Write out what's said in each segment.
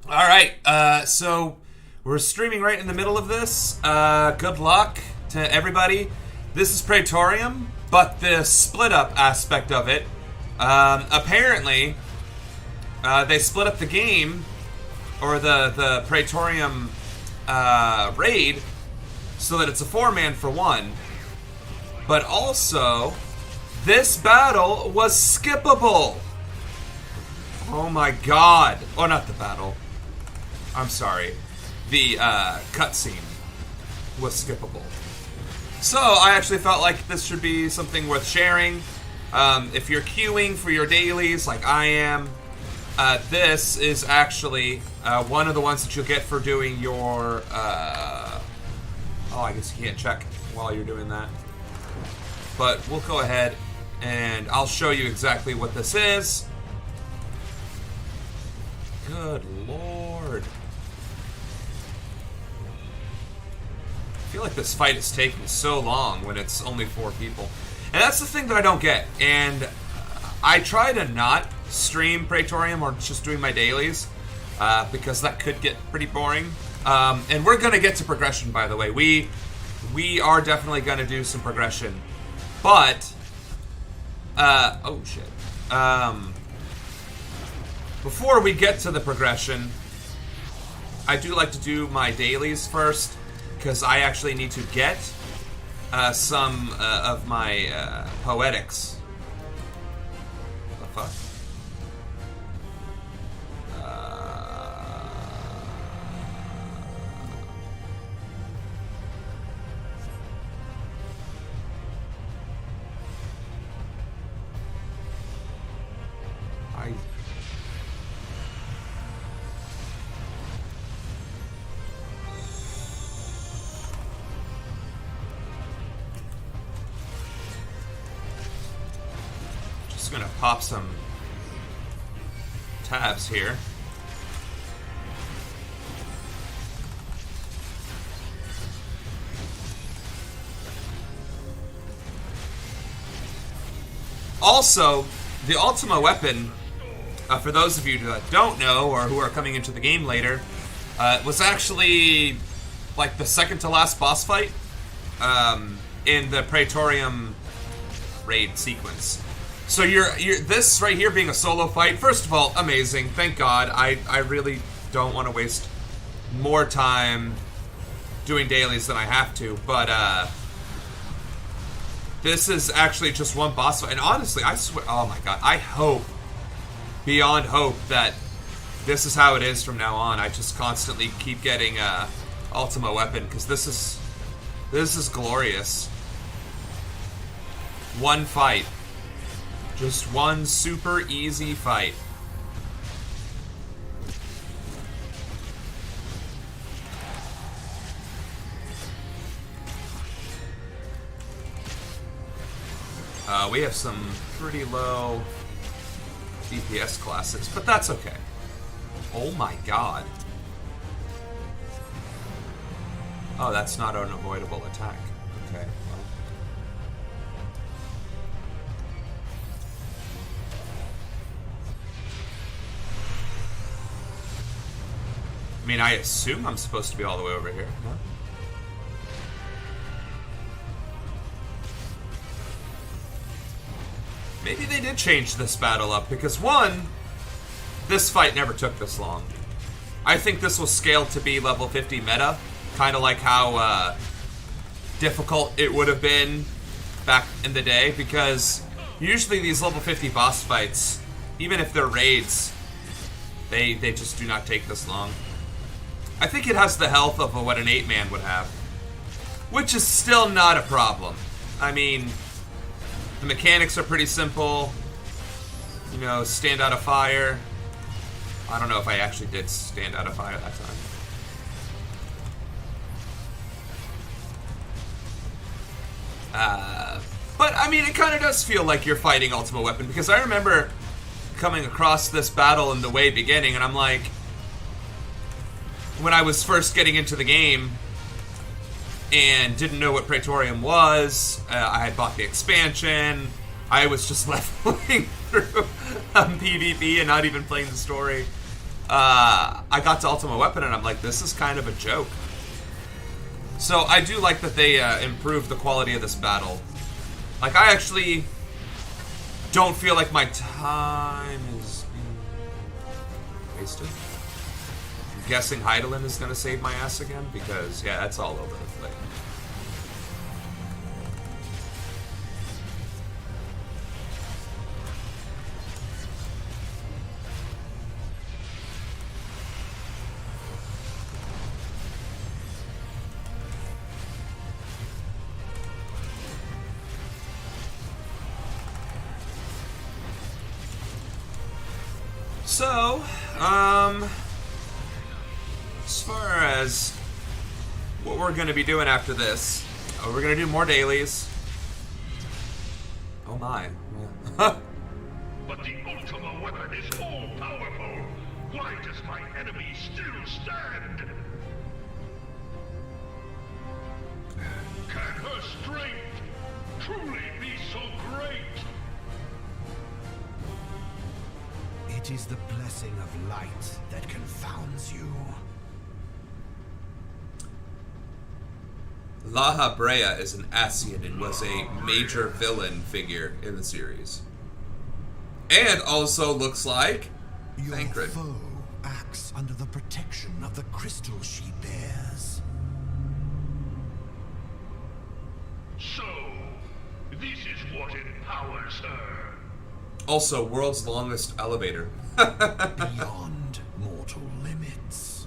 Alright, so we're streaming right in the middle of this. Good luck to everybody. This is Praetorium, but the split up aspect of it, apparently, they split up the game, or the Praetorium raid, so that it's a 4-man for one. But also, this battle was skippable. Oh my god. Oh, not the battle. I'm sorry. The cutscene was skippable. So I actually felt like this should be something worth sharing. If you're queuing for your dailies like I am, this is actually one of the ones that you'll get for doing your... oh, I guess you can't check while you're doing that. But we'll go ahead and I'll show you exactly what this is. Good lord. I feel like this fight is taking so long when it's only 4 people. And that's the thing that I don't get. And I try to not stream Praetorium or just doing my dailies, because that could get pretty boring. And we're going to get to progression, by the way. We are definitely going to do some progression. But, oh shit. Before we get to the progression, I do like to do my dailies first, because I actually need to get some of my poetics. What the fuck? Gonna pop some tabs here. Also, the Ultima weapon, for those of you that don't know or who are coming into the game later, was actually like the second to last boss fight in the Praetorium raid sequence. So you're this right here being a solo fight, first of all, amazing. Thank God. I really don't want to waste more time doing dailies than I have to, but this is actually just one boss fight. And honestly, I swear, oh my God, I hope, beyond hope, that this is how it is from now on. I just constantly keep getting Ultima weapon, because this is glorious. One fight. Just one super easy fight. We have some pretty low DPS classes, but that's okay. Oh my god. Oh, that's not an avoidable attack. Okay. I mean, I assume I'm supposed to be all the way over here. No? Maybe they did change this battle up, because one, this fight never took this long. I think this was scaled to be level 50 meta, kind of like how difficult it would have been back in the day, because usually these level 50 boss fights, even if they're raids, they just do not take this long. I think it has the health of what an 8-man would have, which is still not a problem. I mean, the mechanics are pretty simple. You know, stand out of fire. I don't know if I actually did stand out of fire that time. But, I mean, it kind of does feel like you're fighting Ultima Weapon, because I remember coming across this battle in the way beginning, and I'm like, when I was first getting into the game and didn't know what Praetorium was, I had bought the expansion, I was just leveling through PvP and not even playing the story. I got to Ultimate Weapon and I'm like, this is kind of a joke. So I do like that they improved the quality of this battle. Like, I actually don't feel like my time is being wasted. I'm guessing Heidelin is going to save my ass again, because, yeah, that's all over the place. So, as far as what we're going to be doing after this, we're going to do more dailies. Oh my. But the Ultima weapon is all powerful. Why does my enemy still stand? Can her strength truly be so great? It is the blessing of light that confounds you. La Habrea is an Asian and was a major villain figure in the series. And also looks like Your Thancred. foe acts under the protection of the crystal she bears. So, this is what empowers her. Also, world's longest elevator. Beyond mortal limits.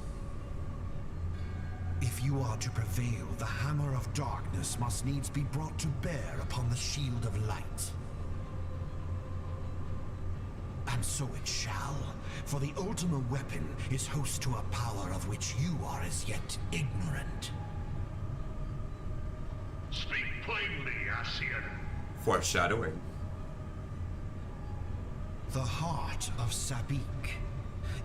If you are to prevail, the hammer of darkness must needs be brought to bear upon the shield of light. And so it shall, for the Ultima weapon is host to a power of which you are as yet ignorant. Speak plainly, Asian. Foreshadowing. The heart of Sabik.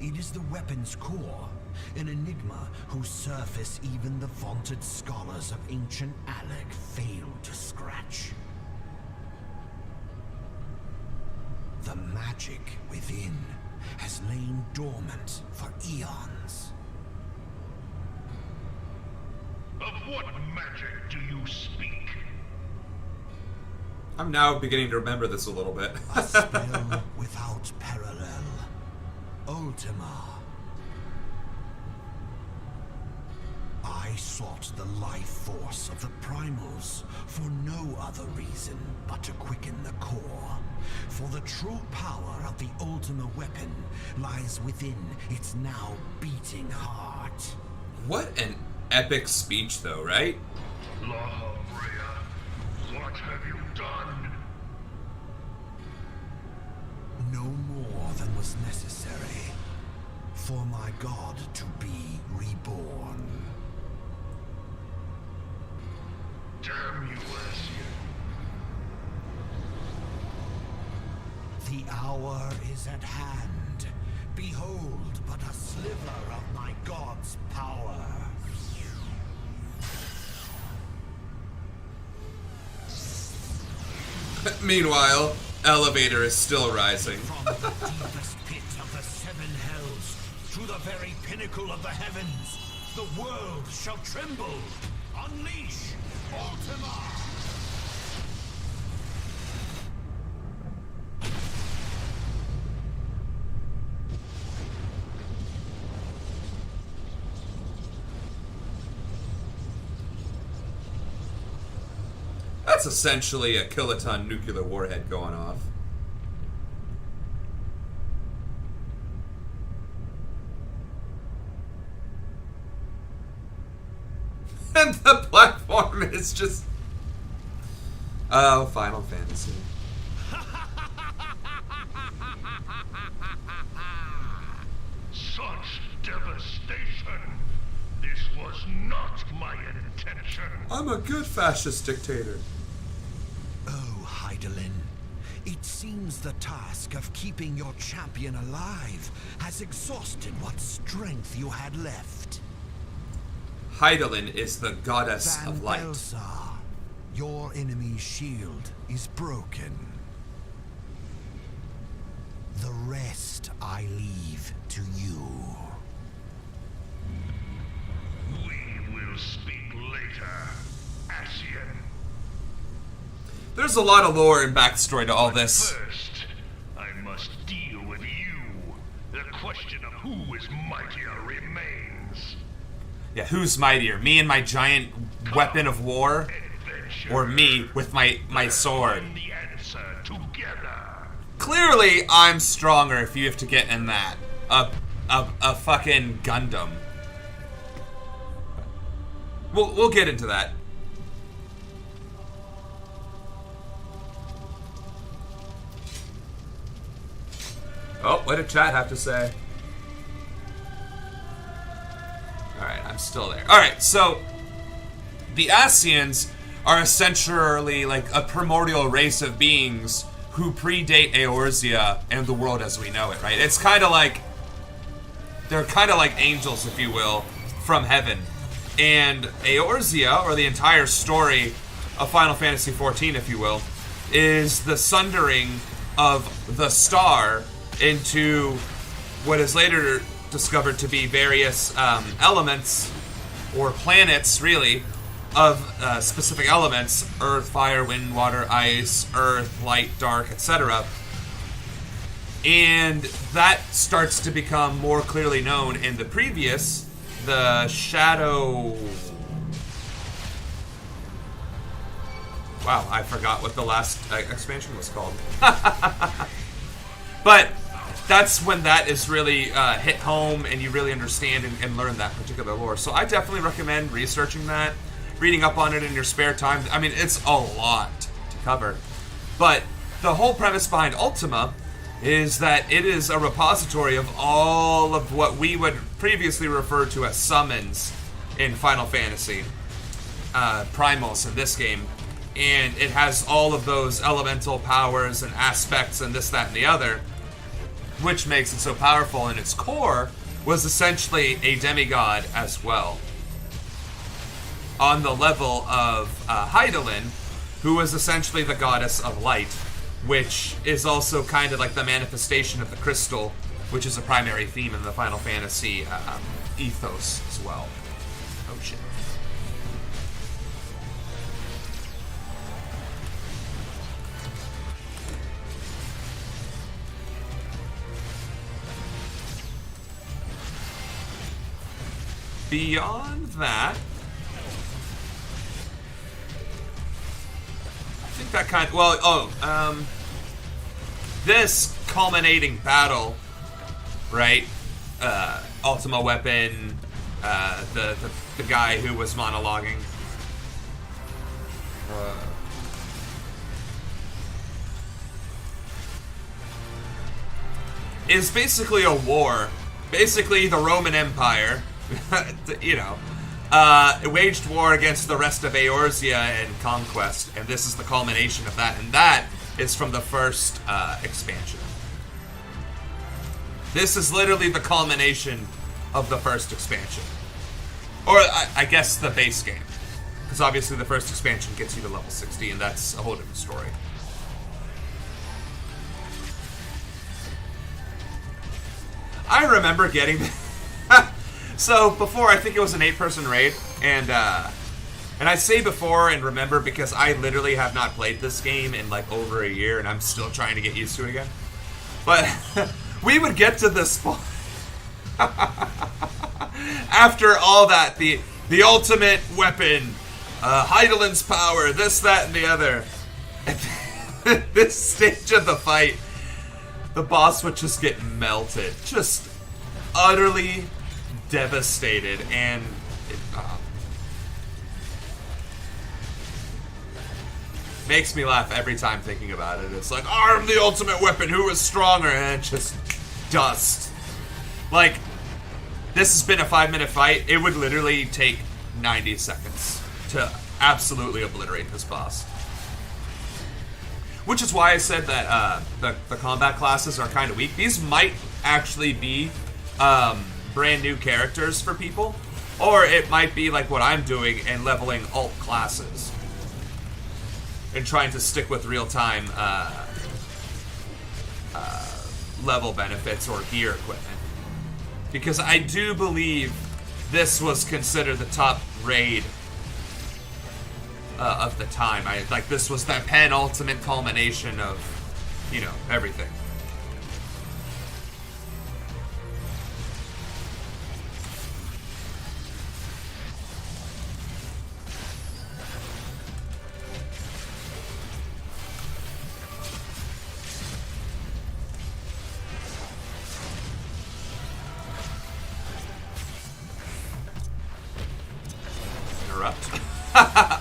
It is the weapon's core, an enigma whose surface even the vaunted scholars of ancient Alec failed to scratch. The magic within has lain dormant for eons. Of what magic do you speak? I'm now beginning to remember this a little bit. A spell without parallel. Ultima. I sought the life force of the primals for no other reason but to quicken the core. For the true power of the Ultima weapon lies within its now beating heart. What an epic speech, though, right? La Habrea, what have you done? No more than was necessary for my god to be reborn. Damn you, Asian. The hour is at hand. Behold but a sliver of my god's power. Meanwhile, elevator is still rising. From the deepest pit of the seven hells to the very pinnacle of the heavens, the world shall tremble. Unleash Ultima! That's essentially a kiloton nuclear warhead going off. And the platform is just... Oh, Final Fantasy. Such devastation! This was not my intention! I'm a good fascist dictator. Oh, Heidelin, it seems the task of keeping your champion alive has exhausted what strength you had left. Heidelin is the goddess of light. Belsar, your enemy's shield is broken. The rest I leave to you. There's a lot of lore and backstory to all this. First, I must deal with you. The question of who is mightier remains. Yeah, who's mightier? Me and my giant weapon of war? Or me with my sword? Find the answer together. Clearly, I'm stronger if you have to get in that. A fucking Gundam. We'll get into that. Oh, what did chat have to say? Alright, I'm still there. Alright, so the Ascians are essentially like a primordial race of beings who predate Eorzea and the world as we know it, right? It's kind of like, they're kind of like angels, if you will, from heaven. And Eorzea, or the entire story of Final Fantasy XIV, if you will, is the sundering of the star into what is later discovered to be various elements, or planets, really, of specific elements: earth, fire, wind, water, ice, earth, light, dark, etc. And that starts to become more clearly known in the previous, the Shadow... Wow, I forgot what the last expansion was called. But that's when that is really hit home and you really understand and learn that particular lore. So I definitely recommend researching that, reading up on it in your spare time. I mean, it's a lot to cover. But the whole premise behind Ultima is that it is a repository of all of what we would previously refer to as summons in Final Fantasy, primals in this game. And it has all of those elemental powers and aspects and this, that, and the other, which makes it so powerful. And its core was essentially a demigod as well, on the level of Hydaelyn, who was essentially the goddess of light, which is also kind of like the manifestation of the crystal, which is a primary theme in the Final Fantasy ethos as well. Oh shit. Beyond that, I think that kind of, well, this culminating battle, right? Ultima Weapon, the guy who was monologuing. Is basically a war. Basically, the Roman Empire, you know, waged war against the rest of Eorzea and conquest, and this is the culmination of that, and that is from the first expansion. This is literally the culmination of the first expansion. Or, I guess, the base game. Because obviously the first expansion gets you to level 60, and that's a whole different story. I remember getting... So, before, I think it was an 8-person raid, and I say before and remember because I literally have not played this game in, like, over a year, and I'm still trying to get used to it again. But, we would get to this point... After all that, the ultimate weapon, Hydaelyn's power, this, that, and the other. At this stage of the fight, the boss would just get melted. Just utterly devastated, and it makes me laugh every time thinking about it. It's like, arm the ultimate weapon, who is stronger? And it's just dust. Like, this has been a 5-minute fight. It would literally take 90 seconds to absolutely obliterate this boss. Which is why I said that the combat classes are kind of weak. These might actually be brand new characters for people. Or it might be like what I'm doing and leveling alt classes. And trying to stick with real-time level benefits or gear equipment. Because I do believe this was considered the top raid of the time. Like this was that penultimate culmination of, you know, everything.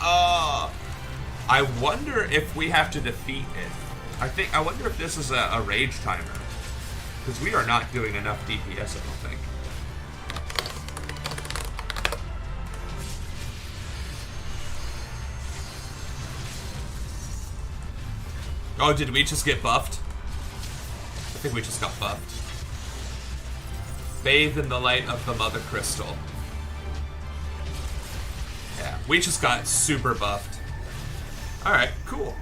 Oh, I wonder if we have to defeat it. I wonder if this is a rage timer, because we are not doing enough DPS, I don't think. Oh, did we just get buffed? I think we just got buffed. Bathe in the light of the Mother Crystal. Yeah, we just got super buffed. Alright, cool.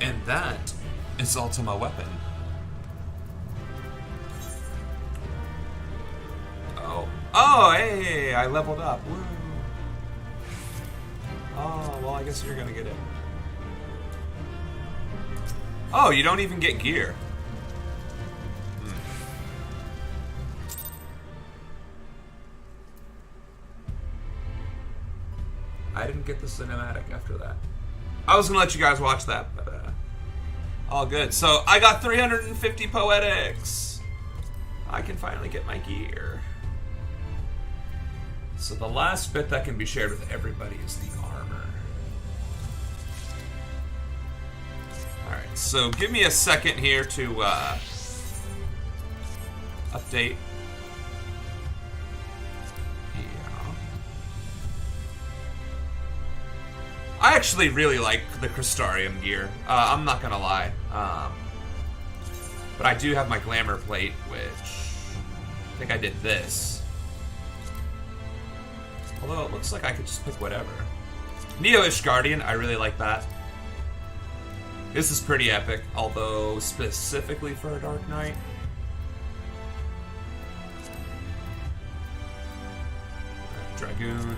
And that is Ultima Weapon. Oh. Oh, hey, I leveled up. Woo. Oh, well, I guess you're gonna get it. Oh, you don't even get gear. I didn't get the cinematic after that. I was gonna let you guys watch that, but all good. So I got 350 poetics. I can finally get my gear. So the last bit that can be shared with everybody is the armor. Alright, so give me a second here to update. I actually really like the Crystarium gear. I'm not gonna lie. But I do have my Glamour plate, which I think I did this. Although it looks like I could just pick whatever. Neo-ish Guardian, I really like that. This is pretty epic, although specifically for a Dark Knight. Dragoon.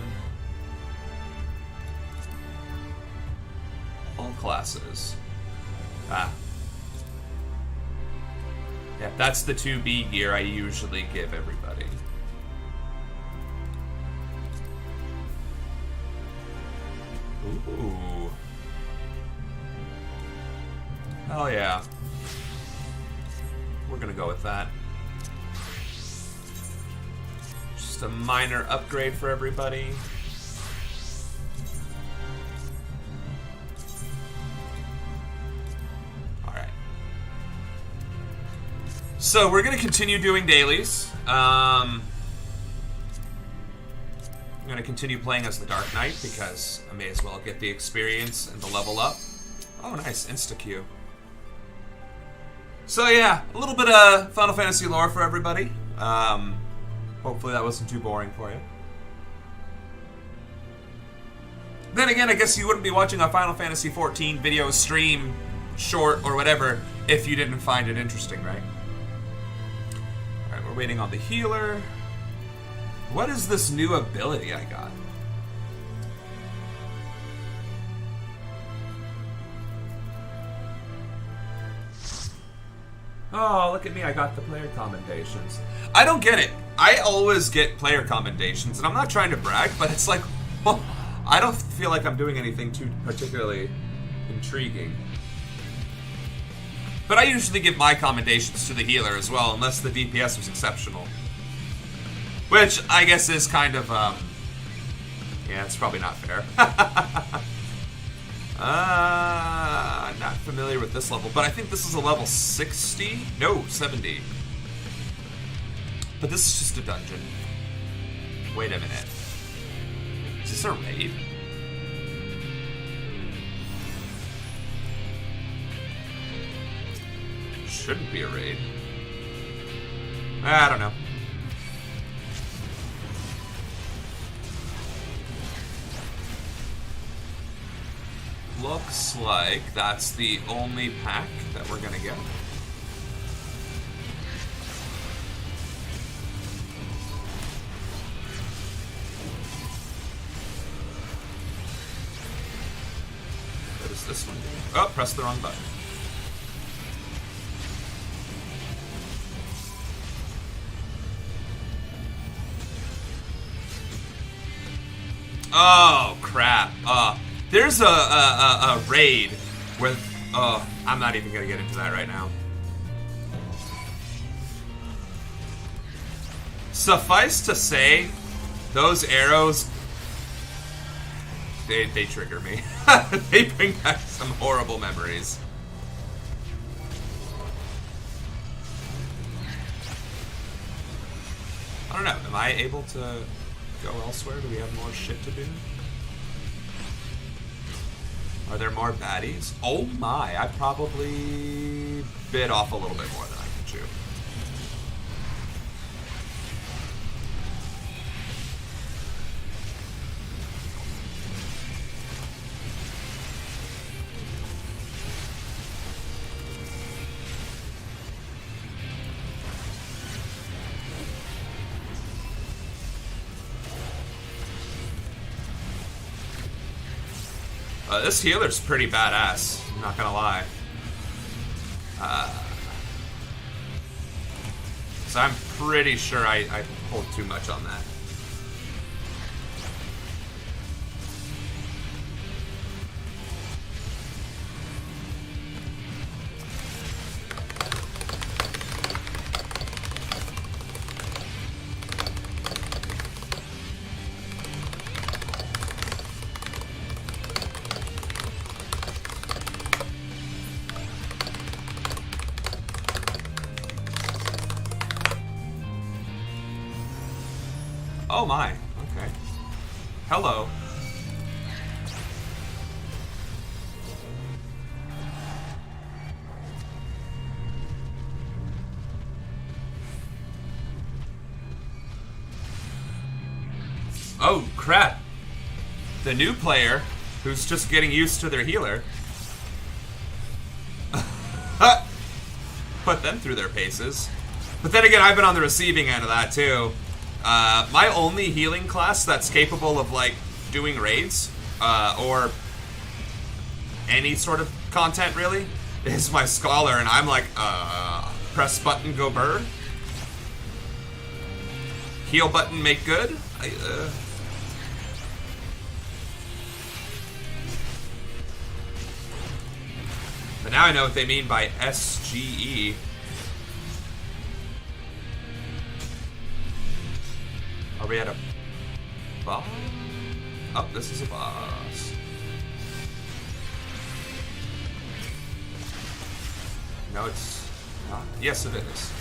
All classes. Ah. Yeah, that's the 2B gear I usually give everybody. Ooh. Oh yeah. We're gonna go with that. Just a minor upgrade for everybody. So we're going to continue doing dailies. I'm going to continue playing as the Dark Knight because I may as well get the experience and the level up. Oh, nice. Insta-Q. So yeah, a little bit of Final Fantasy lore for everybody. Hopefully that wasn't too boring for you. Then again, I guess you wouldn't be watching a Final Fantasy XIV video stream, short, or whatever if you didn't find it interesting, right? We're waiting on the healer. What is this new ability I got? Oh, look at me. I got the player commendations. I don't get it. I always get player commendations, and I'm not trying to brag, but it's like, well, I don't feel like I'm doing anything too particularly intriguing. But I usually give my commendations to the healer as well, unless the DPS was exceptional. Which, I guess, is kind of, yeah, it's probably not fair. I'm not familiar with this level, but I think this is a level 60? No, 70. But this is just a dungeon. Wait a minute. Is this a raid? Shouldn't be a raid. I don't know. Looks like that's the only pack that we're gonna get. this one do? Oh, press the wrong button. Oh, crap. There's a raid with... Oh, I'm not even going to get into that right now. Suffice to say, those arrows... They trigger me. They bring back some horrible memories. I don't know. Am I able to go elsewhere? Do we have more shit to do? Are there more baddies? Oh my, I probably bit off a little bit more than I can chew. This healer's pretty badass, I'm not gonna lie. So I'm pretty sure I pulled too much on that. Oh my, okay. Hello. Oh crap. The new player, who's just getting used to their healer, put them through their paces. But then again, I've been on the receiving end of that too. My only healing class that's capable of, like, doing raids, or any sort of content, really, is my Scholar, and I'm like, press button, go burr. Heal button, make good. But now I know what they mean by SGE. Are we at a boss? Oh, this is a boss. No, it's not. Yes, it is.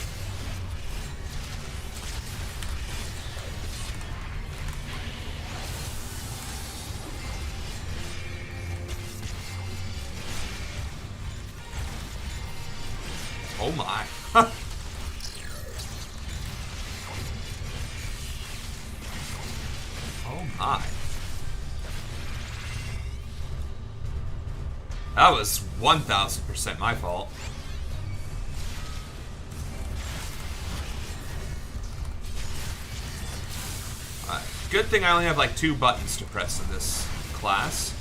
Oh my. Oh my. That was 1000% my fault. Alright, good thing I only have like 2 buttons to press in this class.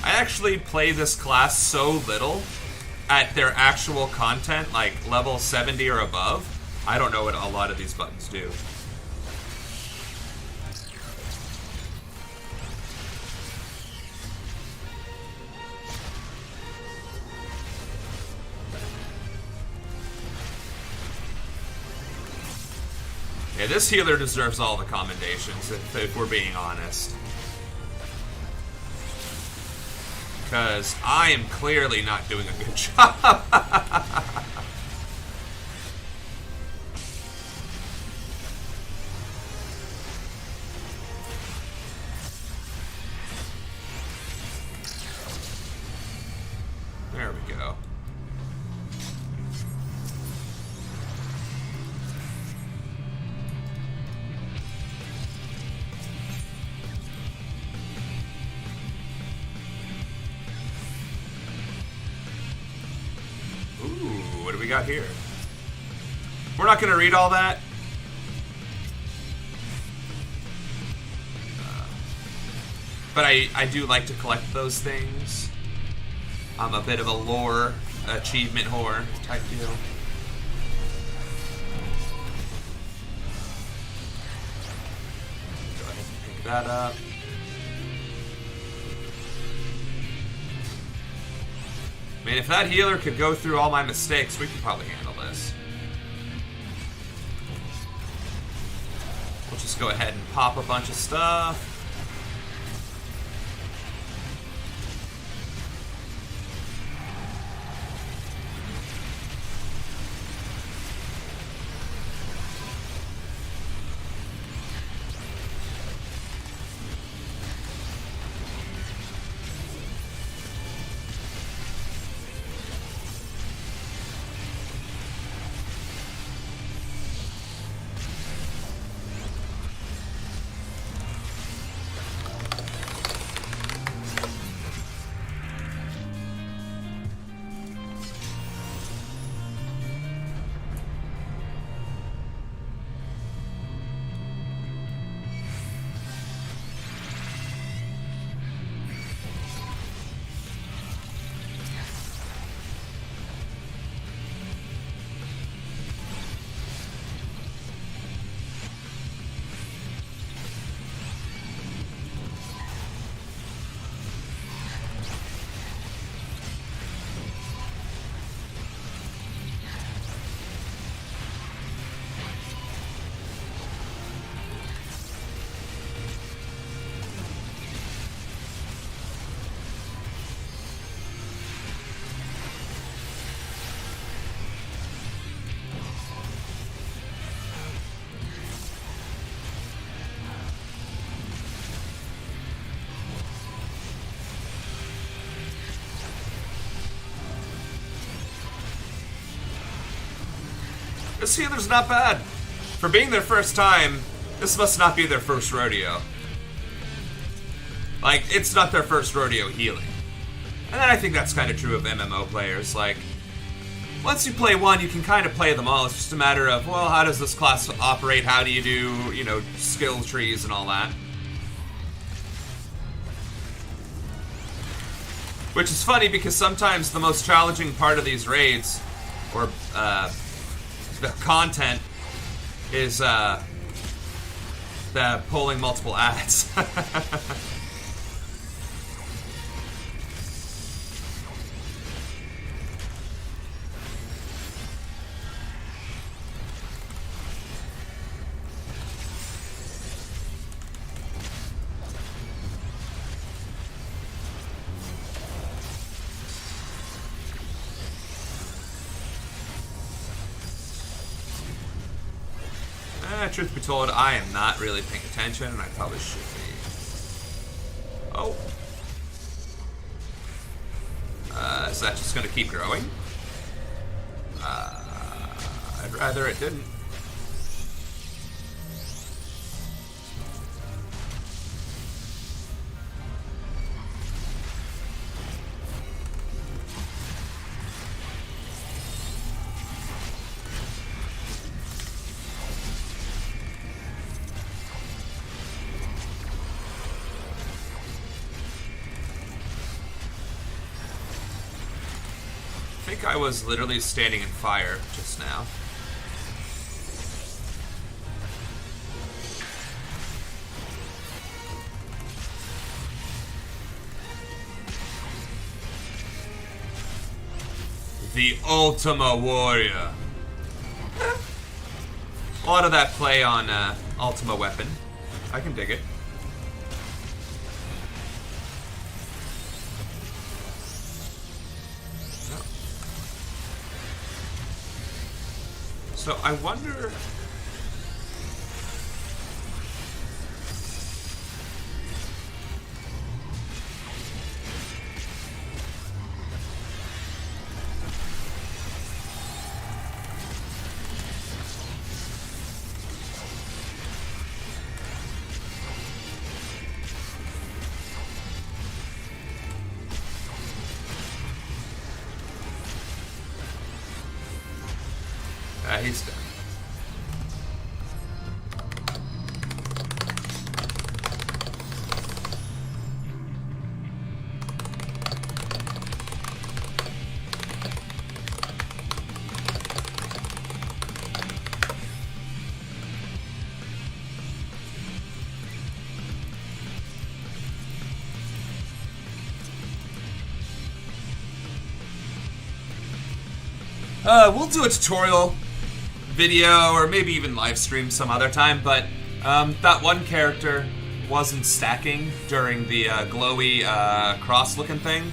I actually play this class so little at their actual content, like level 70 or above. I don't know what a lot of these buttons do. Yeah, this healer deserves all the commendations, if we're being honest. Because I am clearly not doing a good job. we go. Ooh, what do we got here? We're not going to read all that. But I do like to collect those things. I'm a bit of a lore achievement whore type deal. Go ahead and pick that up. I mean, if that healer could go through all my mistakes, we could probably handle this. We'll just go ahead and pop a bunch of stuff. This healer's not bad. For being their first time, this must not be their first rodeo. Like, it's not their first rodeo healing. And then I think that's kind of true of MMO players. Like, once you play one, you can kind of play them all. It's just a matter of, well, how does this class operate? How do you do, you know, skill trees and all that? Which is funny because sometimes the most challenging part of these raids, or the content, is the pulling multiple ads. Truth be told, I am not really paying attention, and I probably should be. Oh. Is that just going to keep growing? I'd rather it didn't. I was literally standing in fire just now. The Ultima Warrior. A lot of that play on Ultima Weapon. I can dig it. So I wonder... he's dead. We'll do a tutorial video, or maybe even live stream some other time, but that one character wasn't stacking during the glowy cross-looking thing,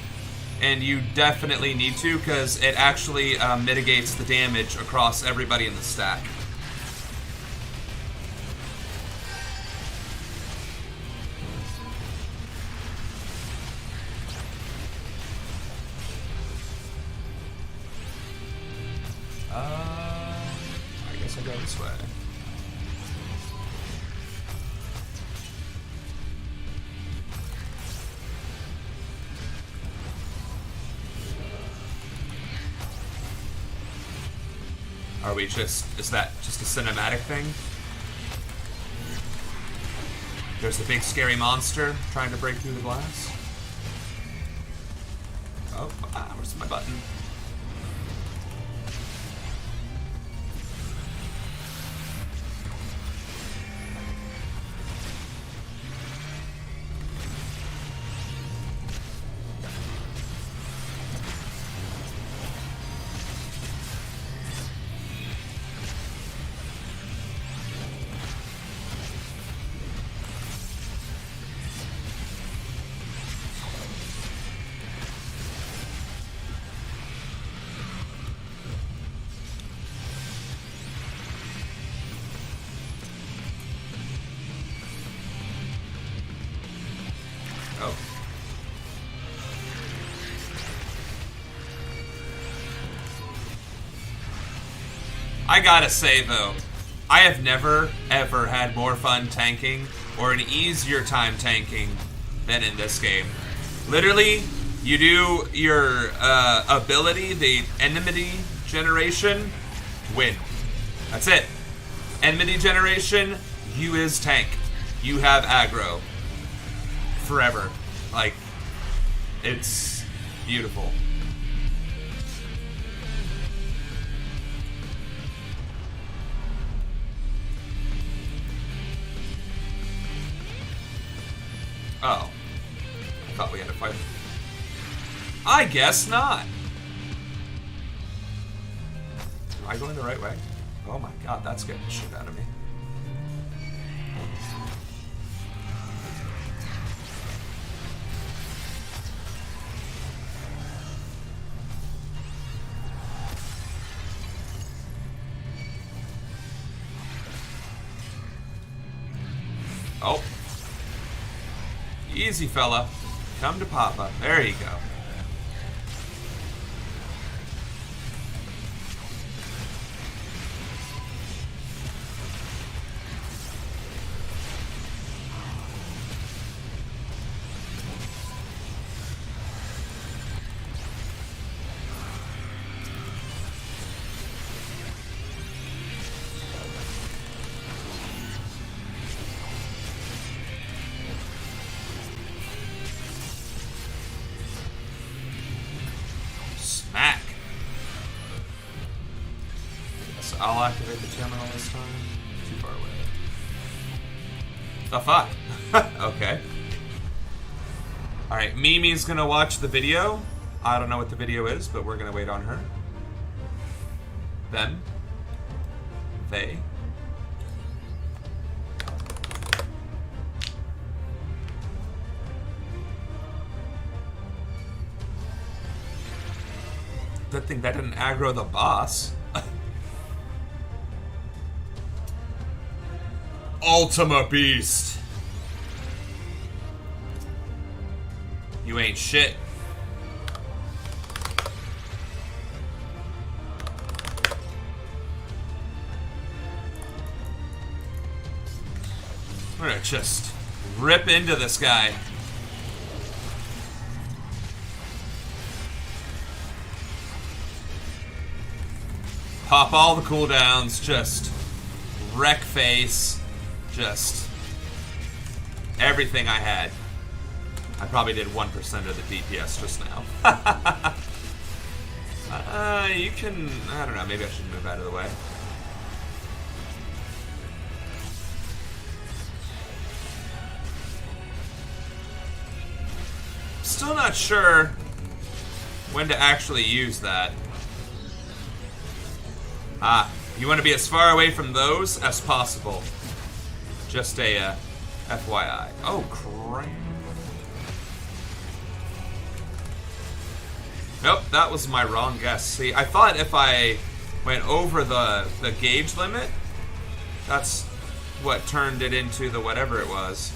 and you definitely need to, because it actually mitigates the damage across everybody in the stack. I guess I'll go this way. Are we just, is that just a cinematic thing? There's the big scary monster trying to break through the glass. Oh, where's my button? Oh. I gotta say though, I have never ever had more fun tanking or an easier time tanking than in this game. Literally, you do your ability, the enmity generation, win. That's it. Enmity generation, you is tank. You have aggro. Forever. Like, it's beautiful. Oh. I thought we had to fight. I guess not. Am I going the right way? Oh my god, that's scared the shit out of me. Oh. Easy, fella. Come to Papa. There you go. Smack. So I'll activate the terminal this time. Too far away. The fuck? Okay. Alright, Mimi's gonna watch the video. I don't know what the video is, but we're gonna wait on her. Them. They. Good thing that didn't aggro the boss. Ultima Beast. You ain't shit. We're gonna just rip into this guy. pop all the cooldowns, just wreck face, just everything I had. I probably did 1% of the DPS just now. You can... I don't know, maybe I should move out of the way. Still not sure when to actually use that. You want to be as far away from those as possible. Just a FYI. Oh, crap. Nope, that was my wrong guess. See, I thought if I went over the gauge limit, that's what turned it into the whatever it was.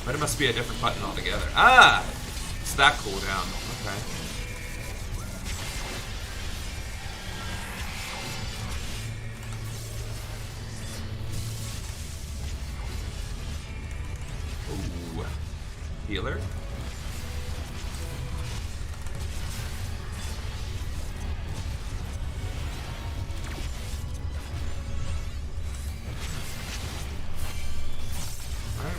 But it must be a different button altogether. Ah! It's that cooldown. Okay. Ooh. Healer.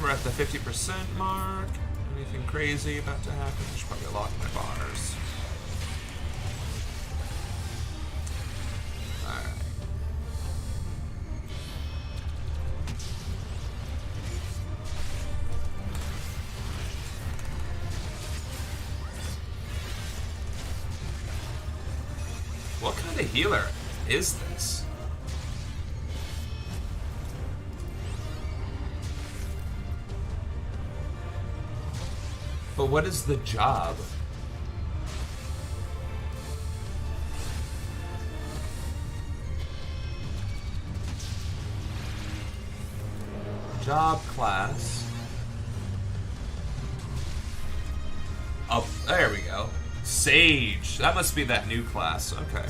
We're at the 50% mark. Anything crazy about to happen? I should probably lock my bars. Alright. What kind of healer is this? But what is the job? Job class. Oh, there we go. Sage. That must be that new class. Okay.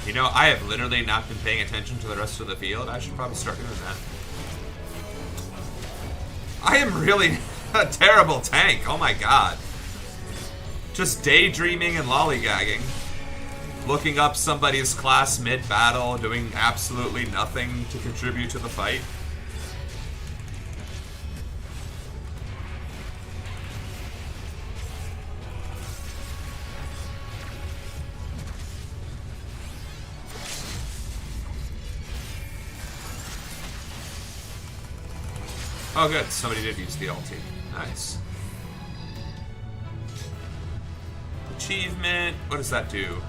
You know, I have literally not been paying attention to the rest of the field. I should probably start doing that. I am really a terrible tank. Oh my god. Just daydreaming and lollygagging. Looking up somebody's class mid-battle, doing absolutely nothing to contribute to the fight. Oh good, somebody did use the ulti. Nice. Achievement, what does that do?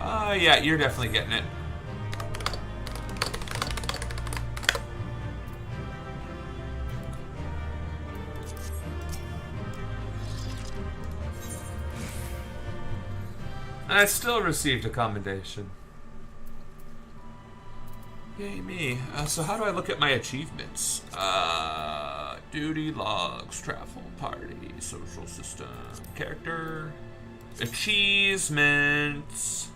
Yeah, you're definitely getting it. I still received a commendation. Yay me. So how do I look at my achievements? Duty logs, travel, party, social system, character, achievements.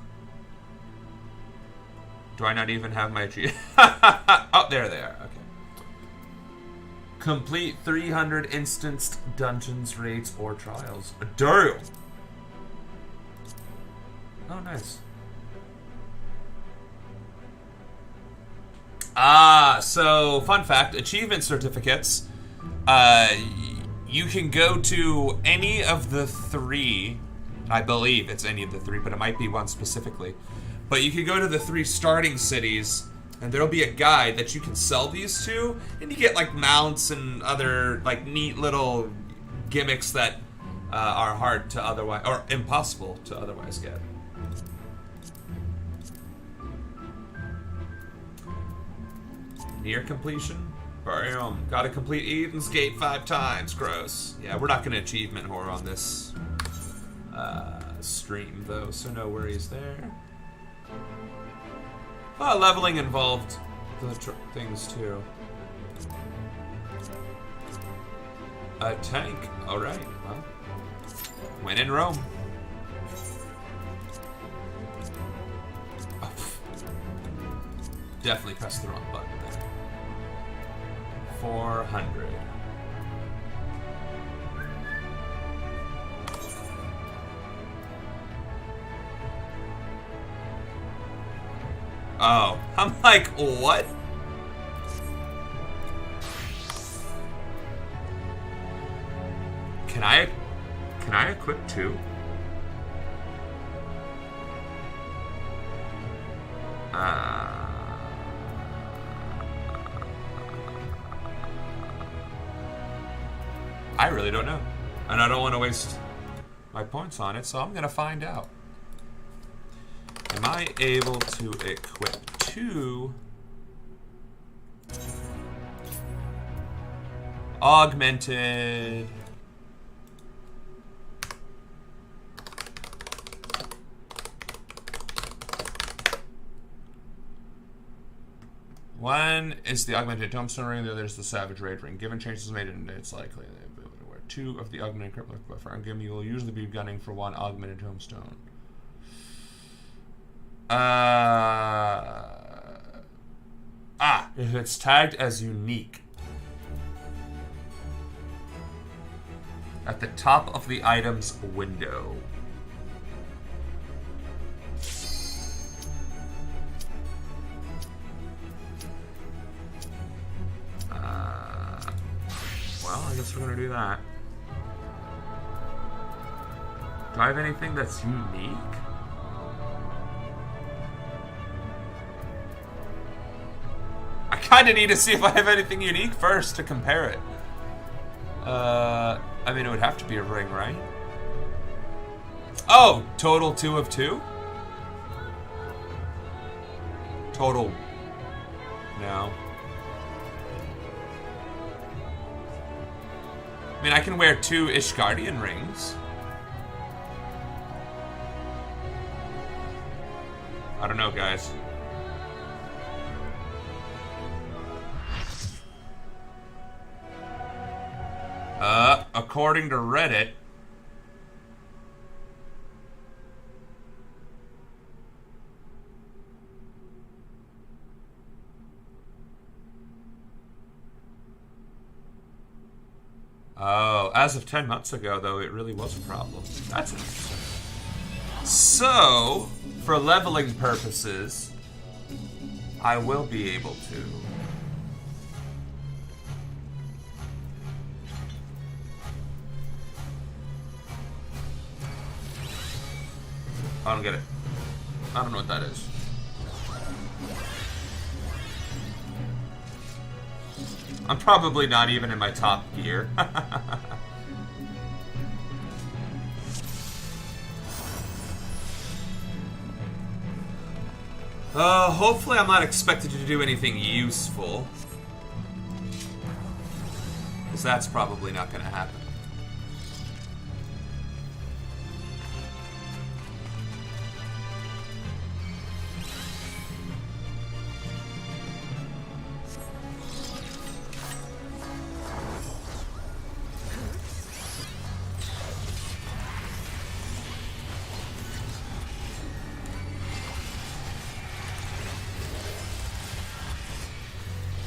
Do I not even have my achievements? Oh, there they are. Okay. Complete 300 instanced dungeons, raids, or trials. A Daryl. Oh, nice. So fun fact, achievement certificates, you can go to any of the three, I believe it's any of the three, but it might be one specifically, but you can go to the 3 starting cities, and there'll be a guide that you can sell these to, and you get like mounts and other like neat little gimmicks that are hard to otherwise, or impossible to otherwise get. Near completion? Bam. Gotta complete Eden's Gate 5 times. Gross. Yeah, we're not gonna achievement whore on this stream, though, so no worries there. Well, leveling involved the things, too. A tank. Alright, well. When in Rome. Oh. Definitely pressed the wrong button there. 400. Oh, I'm like, what? Can I equip two? I really don't know. And I don't want to waste my points on it, so I'm gonna find out. Am I able to equip two augmented one is the augmented tombstone ring, the other is the savage raid ring. Given changes made in it, it's likely they'll be able to wear two of the augmented crippler buffer. And given you will usually be gunning for one augmented tombstone. If it's tagged as unique. At the top of the item's window. Well, I guess we're gonna do that. Do I have anything that's unique? I kinda need to see if I have anything unique first to compare it. I mean, it would have to be a ring, right? Oh, total 2 of 2? Total. No. I mean, I can wear 2 Ishgardian rings. I don't know, guys. According to Reddit, oh, as of 10 months ago, though, it really was a problem. That's interesting. So, for leveling purposes, I will be able to. I don't get it. I don't know what that is. I'm probably not even in my top gear. Hopefully I'm not expected to do anything useful. Because that's probably not going to happen.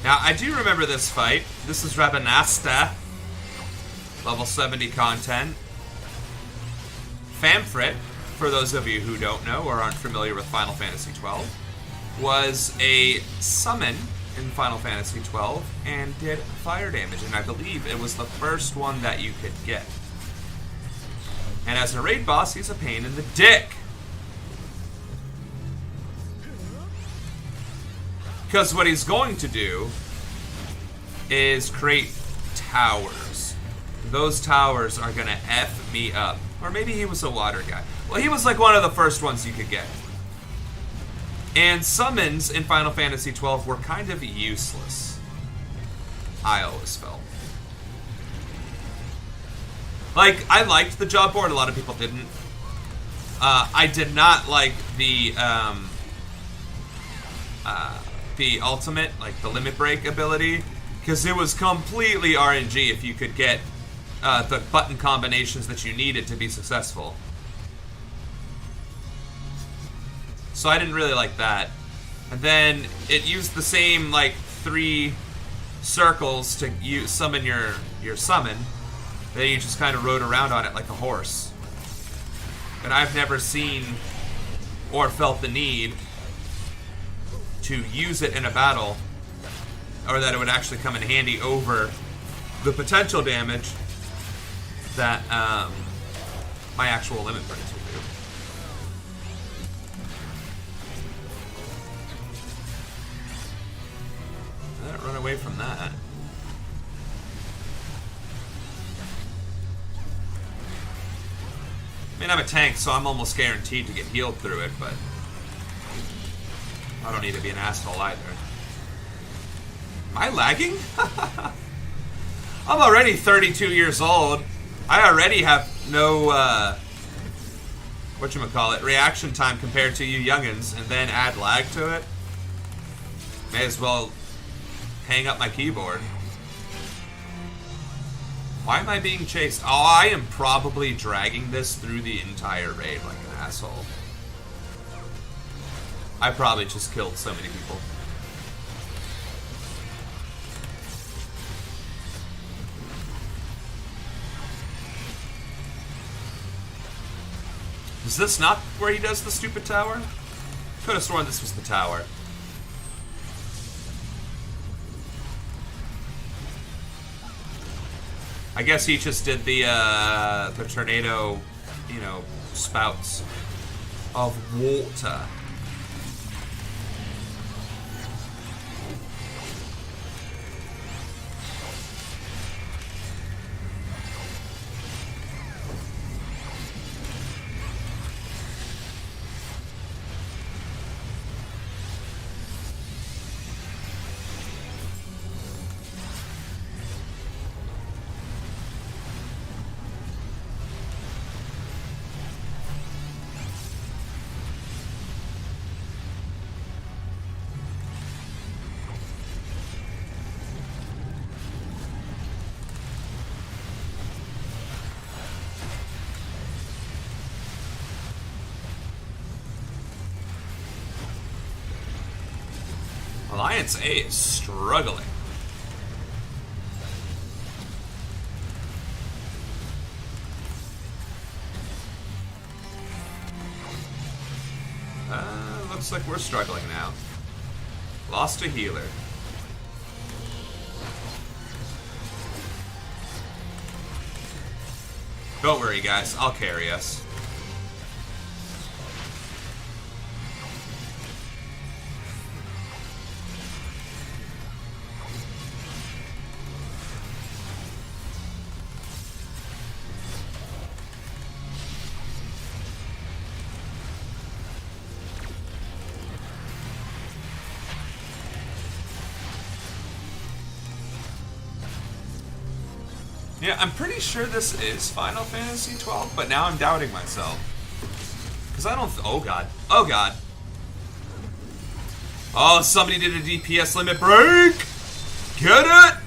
Now, I do remember this fight. This is Rabanasta. Level 70 content. Famfrit, for those of you who don't know or aren't familiar with Final Fantasy XII, was a summon in Final Fantasy XII and did fire damage. And I believe it was the first one that you could get. And as a raid boss, he's a pain in the dick. Because what he's going to do is create towers. Those towers are going to F me up. Or maybe he was a water guy. Well, he was like one of the first ones you could get. And summons in Final Fantasy XII were kind of useless. I always felt. Like, I liked the job board. A lot of people didn't. I did not like the ultimate, like the limit break ability, Because it was completely RNG if you could get the button combinations that you needed to be successful. So I didn't really like that. And then it used the same, like, 3 circles to summon your summon. Then you just kind of rode around on it like a horse. And I've never seen or felt the need to use it in a battle, or that it would actually come in handy over the potential damage that my actual limit breaks will do. Run away from that. I mean, I'm a tank, so I'm almost guaranteed to get healed through it, but I don't need to be an asshole either. Am I lagging? I'm already 32 years old. I already have no, whatchamacallit, reaction time compared to you youngins, and then add lag to it? May as well hang up my keyboard. Why am I being chased? Oh, I am probably dragging this through the entire raid like an asshole. I probably just killed so many people. Is this not where he does the stupid tower? Could have sworn this was the tower. I guess he just did the tornado, you know, spouts of water. Alliance A is struggling. Looks like we're struggling now. Lost a healer. Don't worry, guys. I'll carry us. Yeah, I'm pretty sure this is Final Fantasy 12, but now I'm doubting myself. Because I don't... oh, God. Oh, God. Oh, somebody did a DPS limit break! Get it?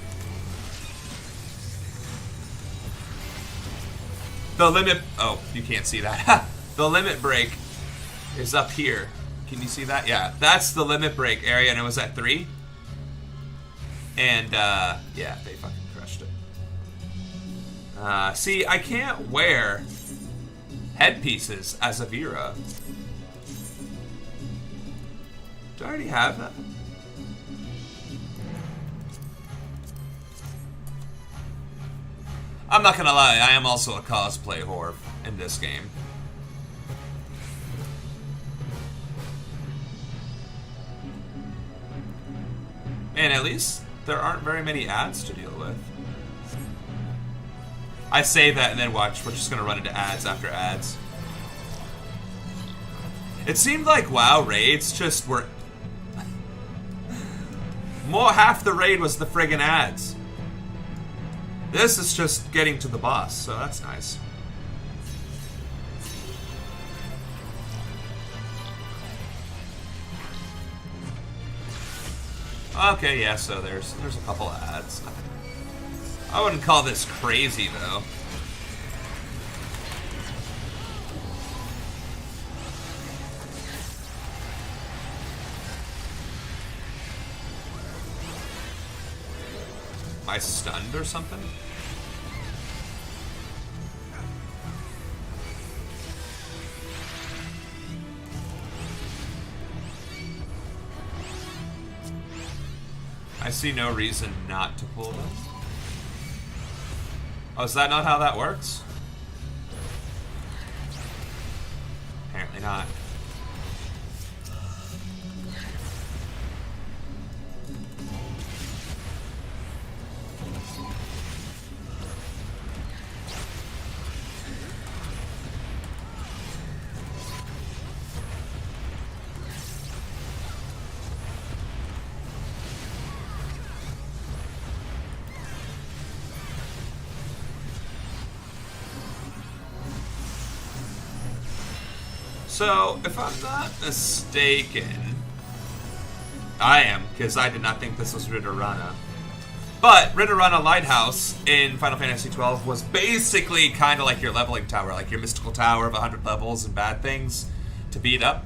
The limit... oh, you can't see that. The limit break is up here. Can you see that? Yeah, that's the limit break area, and it was at 3. And, yeah, they fucking crushed it. See, I can't wear headpieces as a Vera. Do I already have that? I'm not gonna lie, I am also a cosplay whore in this game. And at least there aren't very many ads to deal with. I say that and then watch, we're just gonna run into ads after ads. It seemed like WoW raids just were... half the raid was the friggin' ads. This is just getting to the boss, so that's nice. Okay, yeah, so there's a couple of ads. I wouldn't call this crazy, though. Am I stunned or something? I see no reason not to pull them. Oh, is that not how that works? Apparently not. So, if I'm not mistaken, I am, because I did not think this was Ridorana. But Ridorana Lighthouse in Final Fantasy XII was basically kind of like your leveling tower, like your mystical tower of 100 levels and bad things to beat up.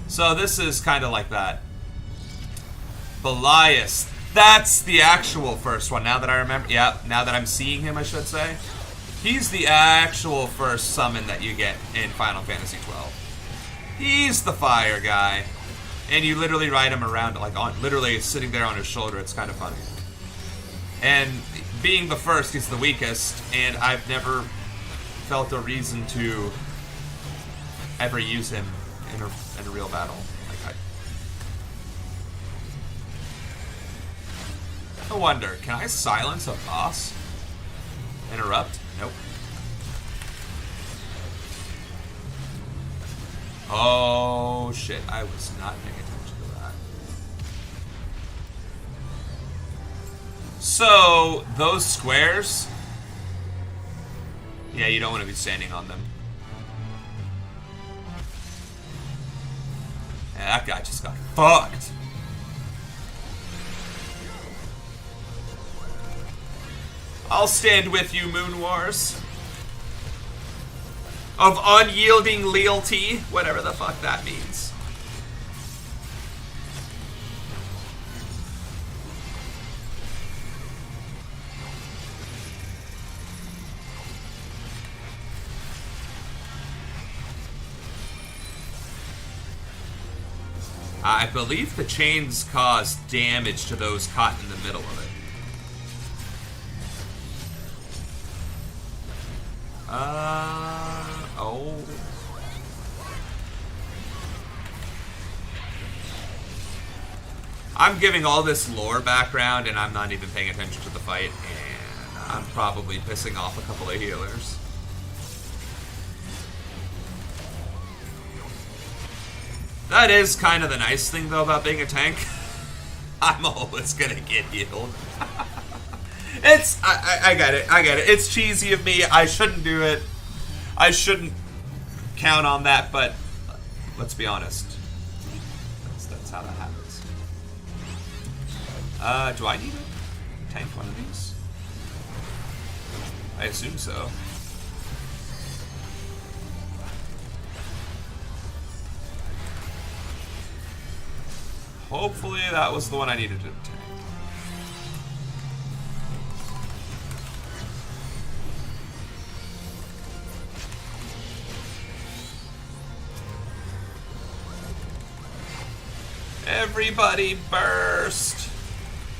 So this is kind of like that. Belias, that's the actual first one, now that I remember. Yeah, now that I'm seeing him, I should say. He's the actual first summon that you get in Final Fantasy XII. He's the fire guy. And you literally ride him around, like, literally sitting there on his shoulder. It's kind of funny. And being the first, he's the weakest, and I've never felt a reason to ever use him in a real battle. Like, I wonder, can I silence a boss? Interrupt? Nope. Oh shit, I was not paying attention to that. So, those squares, yeah, you don't want to be standing on them. Yeah, that guy just got fucked. I'll stand with you, Moon Wars. Of unyielding lealty, whatever the fuck that means. I believe the chains cause damage to those caught in the middle of it. Oh. I'm giving all this lore background and I'm not even paying attention to the fight, and I'm probably pissing off a couple of healers. That is kind of the nice thing, though, about being a tank. I'm always gonna get healed. I get it. It's cheesy of me. I shouldn't do it. I shouldn't count on that, but let's be honest. That's how that happens. Do I need to tank one of these? I assume so. Hopefully that was the one I needed to tank. Everybody burst!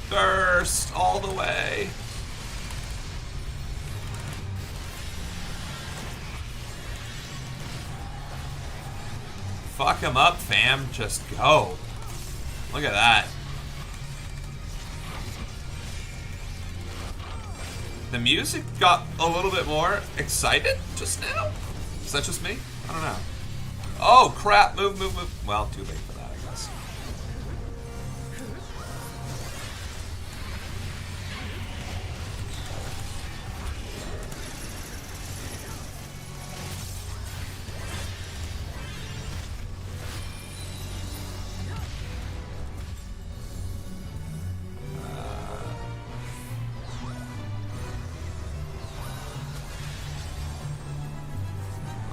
Burst all the way. Fuck him up, fam. Just go. Look at that. The music got a little bit more excited just now. Is that just me? I don't know. Oh, crap. Move, move, move. Well, too late for that, I guess.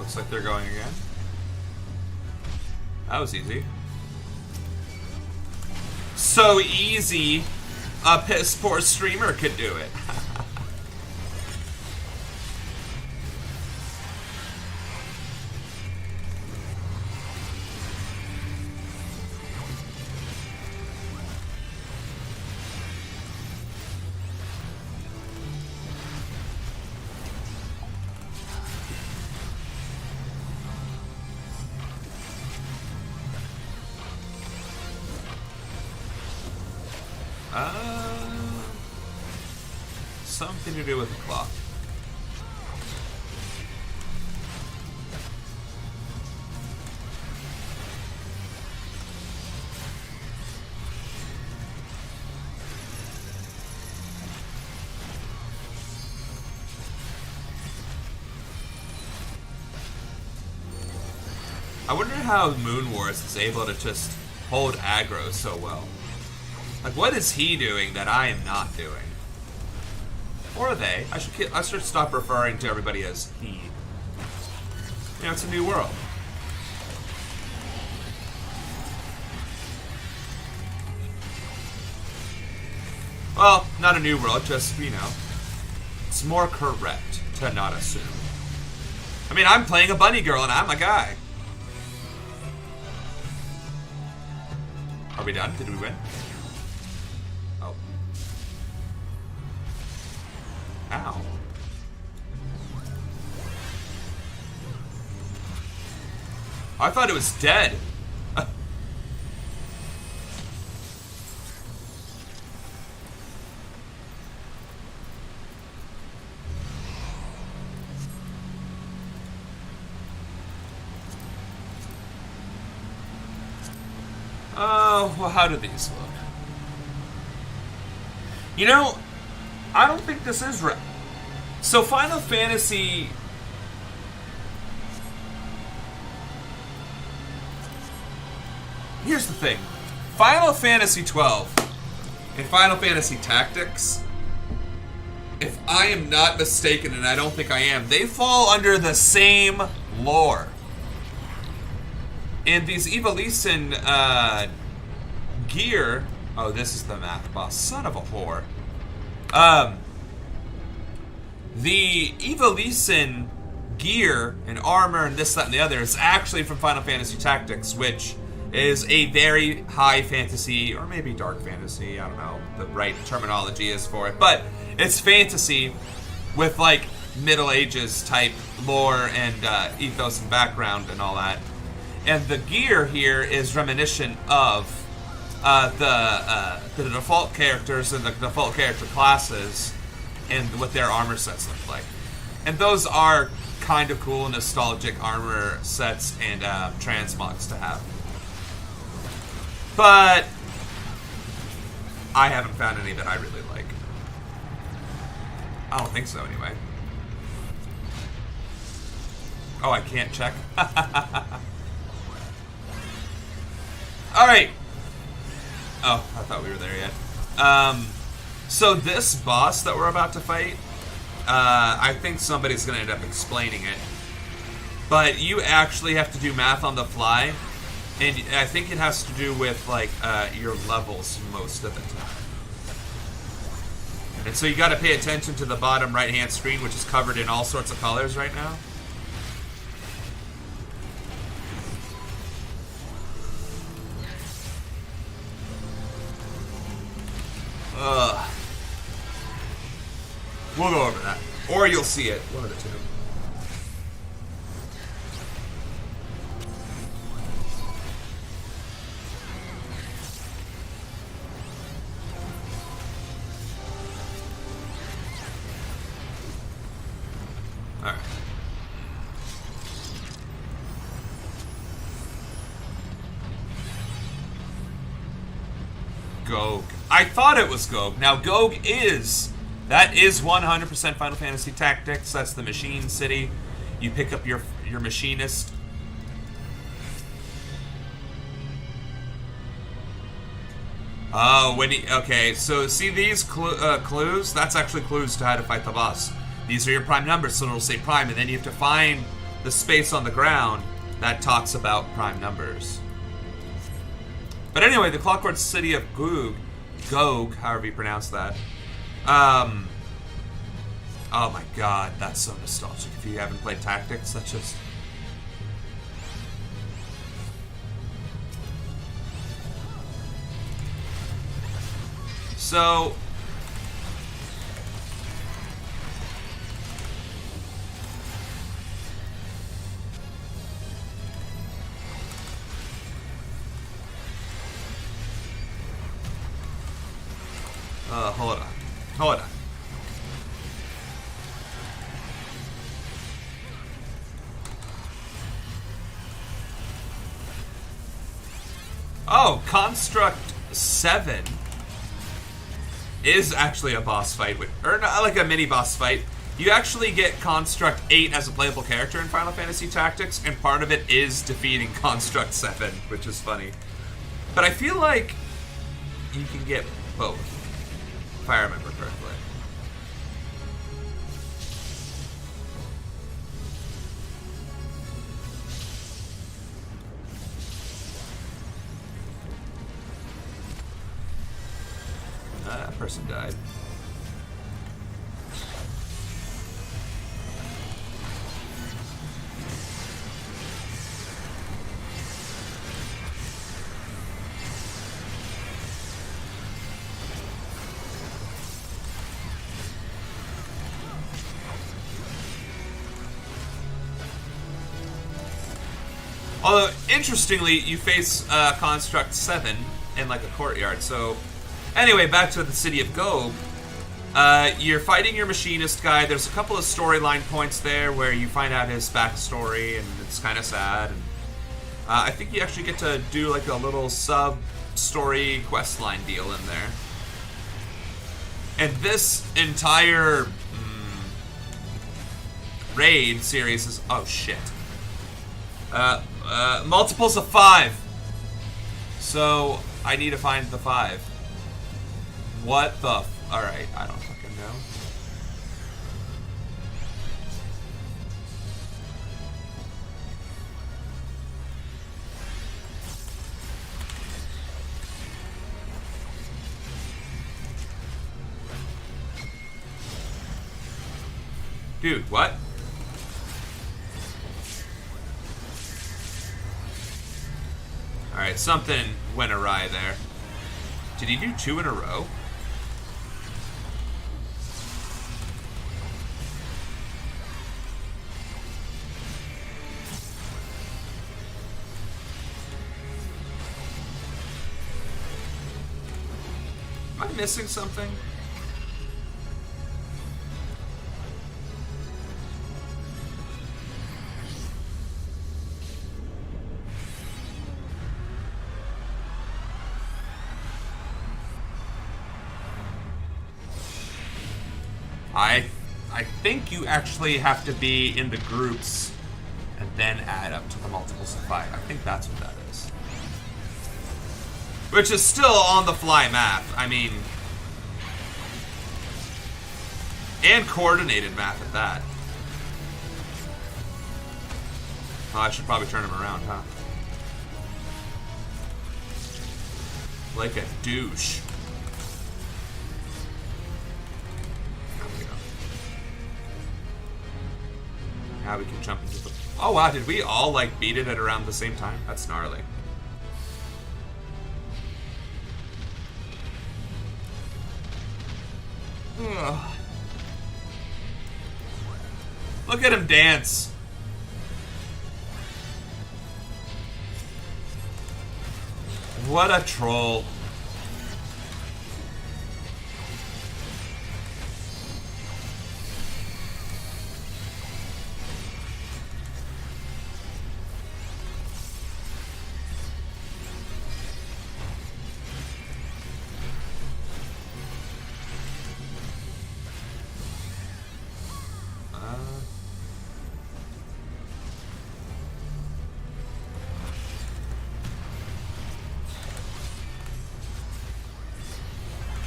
Looks like they're going again. That was easy. So easy, a piss poor streamer could do it. Something to do with the clock. I wonder how Moon Wars is able to just hold aggro so well. Like, what is he doing that I am not doing? Or they. I should stop referring to everybody as he. You know, it's a new world. Well, not a new world, just, you know, it's more correct to not assume. I mean, I'm playing a bunny girl and I'm a guy. Are we done? Did we win? Oh. Ow. I thought it was dead. Oh, well, how do these look? You know, I don't think this is right. So Final Fantasy... Here's the thing. Final Fantasy XII and Final Fantasy Tactics, if I am not mistaken, and I don't think I am, they fall under the same lore. And these Evolution gear... Oh, this is the math boss. Son of a whore. The Evolution gear and armor and this, that, and the other is actually from Final Fantasy Tactics, which is a very high fantasy, or maybe dark fantasy, I don't know the right terminology is for it, but it's fantasy with, like, Middle Ages type lore and ethos and background and all that. And the gear here is reminiscent of the default characters and the default character classes and what their armor sets look like. And those are kind of cool, nostalgic armor sets and transmogs to have. But I haven't found any that I really like. I don't think so, anyway. Oh, I can't check? Alright. Oh, I thought we were there yet. So this boss that we're about to fight, I think somebody's going to end up explaining it. But you actually have to do math on the fly. And I think it has to do with, like, your levels most of the time. And so you got to pay attention to the bottom right-hand screen, which is covered in all sorts of colors right now. We'll go over that. Or you'll see it. One of the two. Alright. Gog. I thought it was Gog. Now, Gog is... That is 100% Final Fantasy Tactics. That's the Machine City. You pick up your machinist. Oh, okay, so see these clues? That's actually clues to how to fight the boss. These are your prime numbers, so it'll say prime, and then you have to find the space on the ground that talks about prime numbers. But anyway, the Clockwork City of Gog, however you pronounce that. Oh my god, that's so nostalgic. If you haven't played Tactics, that's just... So... Hold on. Oh, Construct 7 is actually a boss fight, or not like a mini boss fight. You actually get Construct 8 as a playable character in Final Fantasy Tactics, and part of it is defeating Construct 7, which is funny. But I feel like you can get both, if I remember correctly. That person died. Although, interestingly, you face Construct 7 in like a courtyard, so... Anyway, back to the City of Gog. You're fighting your machinist guy. There's a couple of storyline points there where you find out his backstory, and it's kind of sad. And, I think you actually get to do like a little sub-story questline deal in there. And this entire raid series is... Oh, shit. Multiples of 5. So, I need to find the 5. What the alright, I don't fucking know. Dude, what? Alright, something went awry there. Did he do 2 in a row? Am I missing something? I think you actually have to be in the groups and then add up to the multiples of 5. I think that's what that is. Which is still on the fly math. I mean... And coordinated math at that. Oh, I should probably turn him around, huh? Like a douche. There we go. Now we can jump into the... Oh wow, did we all like beat it at around the same time? That's gnarly. Ugh. Look at him dance. What a troll.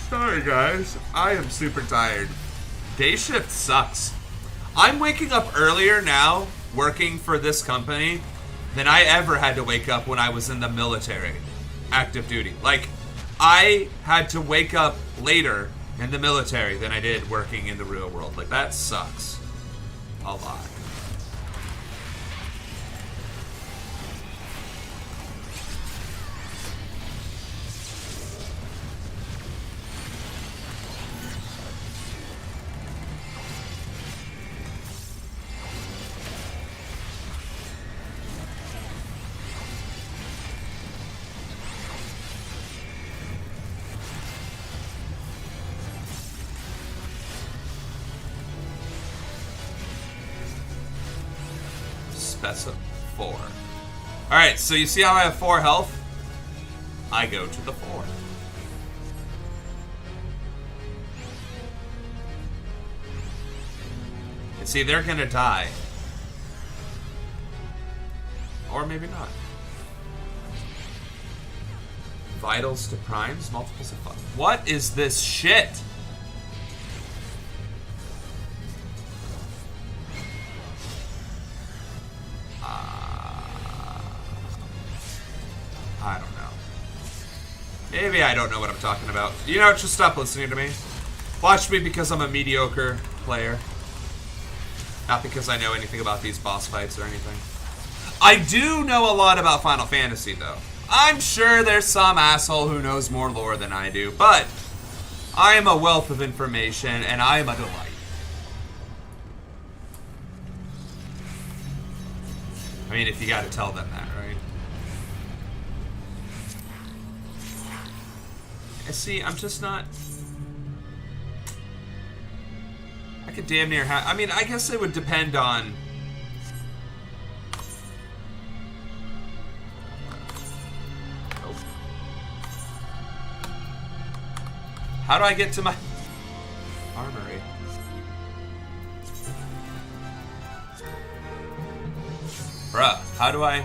Sorry guys, I am super tired. Day shift sucks. I'm waking up earlier now working for this company than I ever had to wake up when I was in the military, active duty. Like, I had to wake up later in the military than I did working in the real world. Like, that sucks a lot. That's a 4. Alright, so you see how I have 4 health? I go to the 4. And see, they're gonna die. Or maybe not. Vitals to primes, multiples of 5. What is this shit? I don't know. Maybe I don't know what I'm talking about. You know, just stop listening to me. Watch me because I'm a mediocre player. Not because I know anything about these boss fights or anything. I do know a lot about Final Fantasy, though. I'm sure there's some asshole who knows more lore than I do, but I am a wealth of information, and I am a delight. I mean, if you gotta tell them that, right? See, I'm just not... I could damn near have... I mean, I guess it would depend on... Oh. How do I get to my... armory? Bruh, how do I...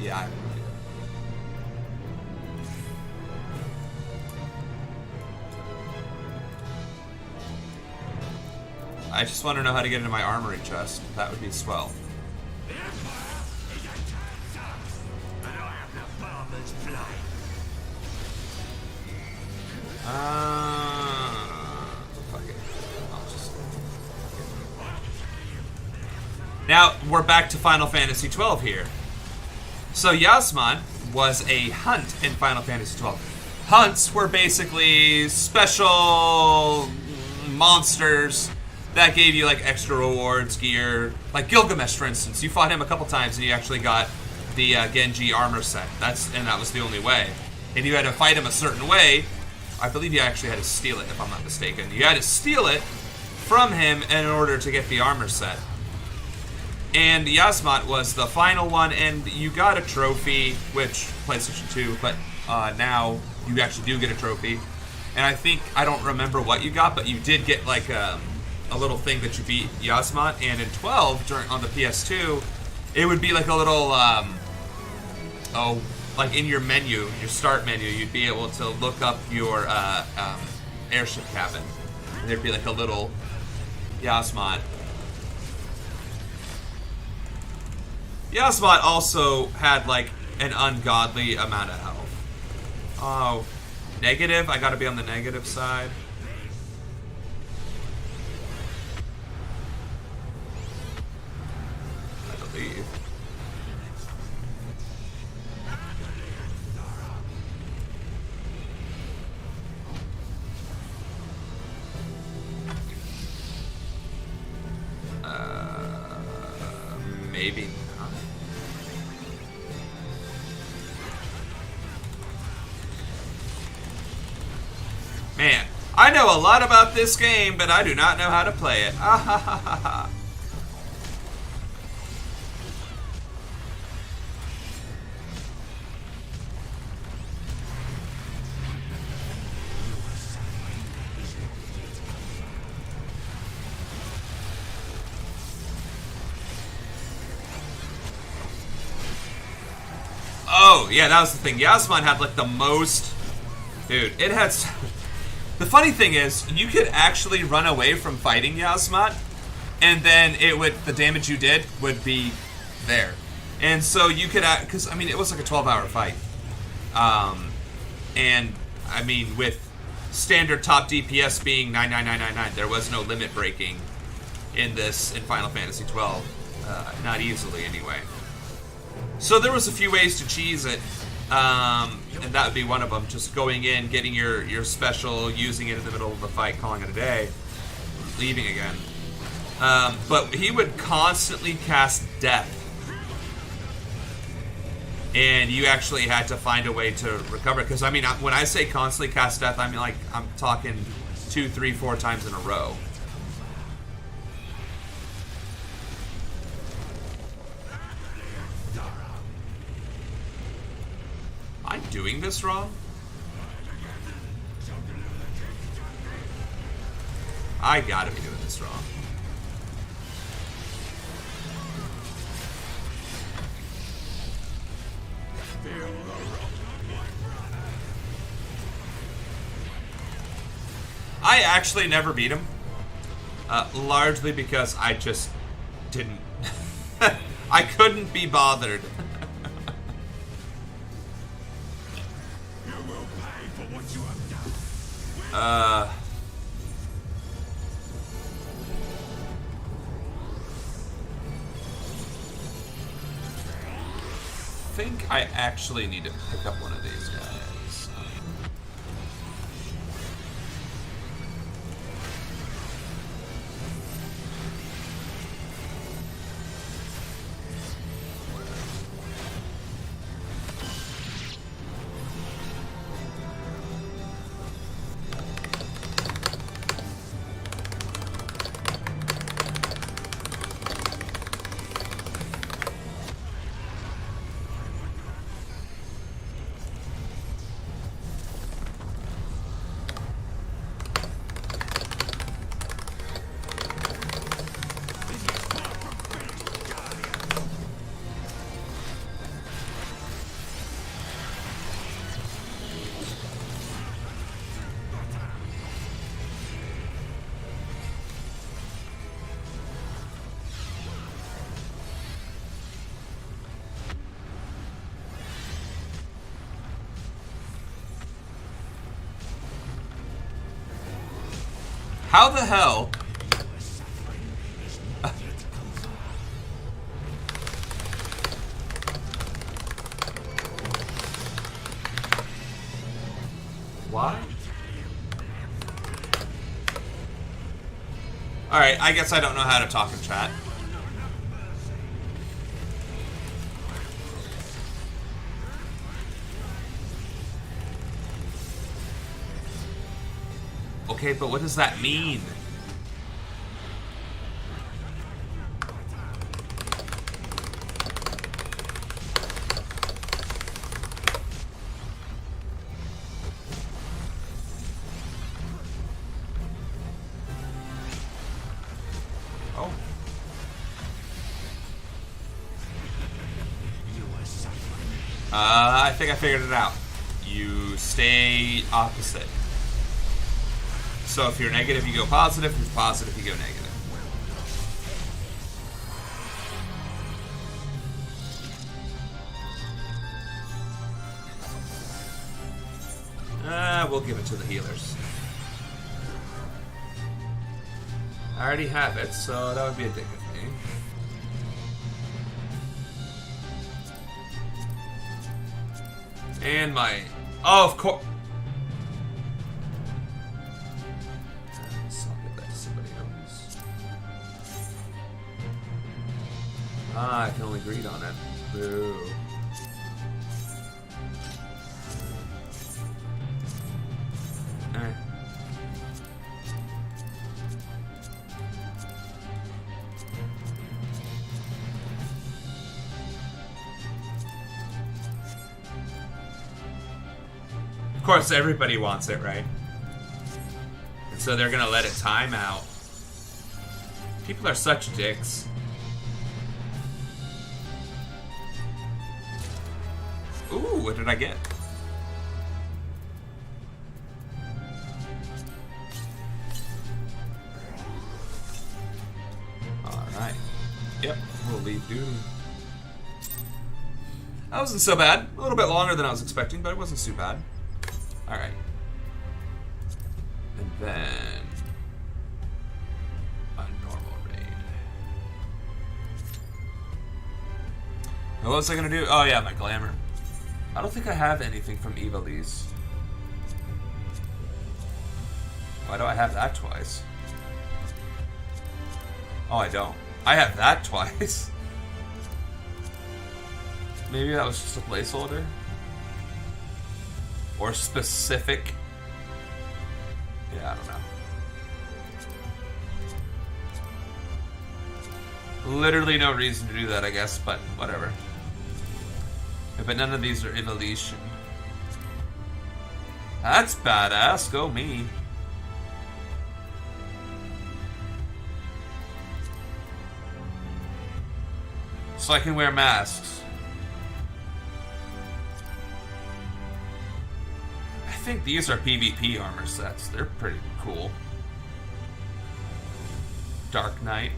Yeah, I have no idea. I just want to know how to get into my armory chest. That would be swell. Fuck it. I'll just... Now, we're back to Final Fantasy XII here. So Yasman was a hunt in Final Fantasy XII. Hunts were basically special monsters that gave you like extra rewards, gear. Like Gilgamesh, for instance, you fought him a couple times and you actually got the Genji armor set. And that was the only way. And you had to fight him a certain way. I believe you actually had to steal it, if I'm not mistaken. You had to steal it from him in order to get the armor set. And Yasmat was the final one, and you got a trophy, which PlayStation 2, but now you actually do get a trophy. And I don't remember what you got, but you did get like a little thing that you beat Yasmat. And in 12, on the PS2, it would be like a little, like in your menu, your start menu, you'd be able to look up your airship cabin. And there'd be like a little Yasmat. Yasmat also had, like, an ungodly amount of health. Oh, negative? I gotta be on the negative side. I believe. Maybe not. Man, I know a lot about this game, but I do not know how to play it. Ah ha ha ha ha. Oh, yeah, that was the thing. Yasman had, like, the most... Dude, it had... The funny thing is, you could actually run away from fighting Yasmat, and then the damage you did would be there. And so you could, because I mean, it was like a 12-hour fight. And I mean, with standard top DPS being 99999, there was no limit breaking in Final Fantasy XII. Not easily, anyway. So there was a few ways to cheese it. And that would be one of them. Just going in, getting your special, using it in the middle of the fight, calling it a day, leaving again. But he would constantly cast Death. And you actually had to find a way to recover. Because, I mean, when I say constantly cast Death, I mean, like, I'm talking 2, 3, 4 times in a row. Am I doing this wrong? I gotta be doing this wrong. I actually never beat him. Largely because I just didn't. I couldn't be bothered. I think I actually need to pick up one of these guys. How the hell? Why? Alright, I guess I don't know how to talk in chat. Okay, but what does that mean? Oh. I think I figured it out. You stay opposite. So if you're negative, you go positive. If you're positive, you go negative. We'll give it to the healers. I already have it, so that would be a dick of me. And my... Oh, of course... I can only greed on it. Boo. Alright. Of course, everybody wants it, right? And so they're gonna let it time out. People are such dicks. Ooh, what did I get? duty. That wasn't so bad. A little bit longer than I was expecting, but it wasn't too bad. Alright. And then... a normal raid. Now what was I gonna do? Oh yeah, my glamour. I don't think I have anything from Evilise. Why do I have that twice? Oh, I don't. I have that twice. Maybe that was just a placeholder? Or specific? Yeah, I don't know. Literally no reason to do that, I guess, but whatever. Yeah, but none of these are evolution. That's badass, go me. So I can wear masks. I think these are PvP armor sets. They're pretty cool. Dark Knight.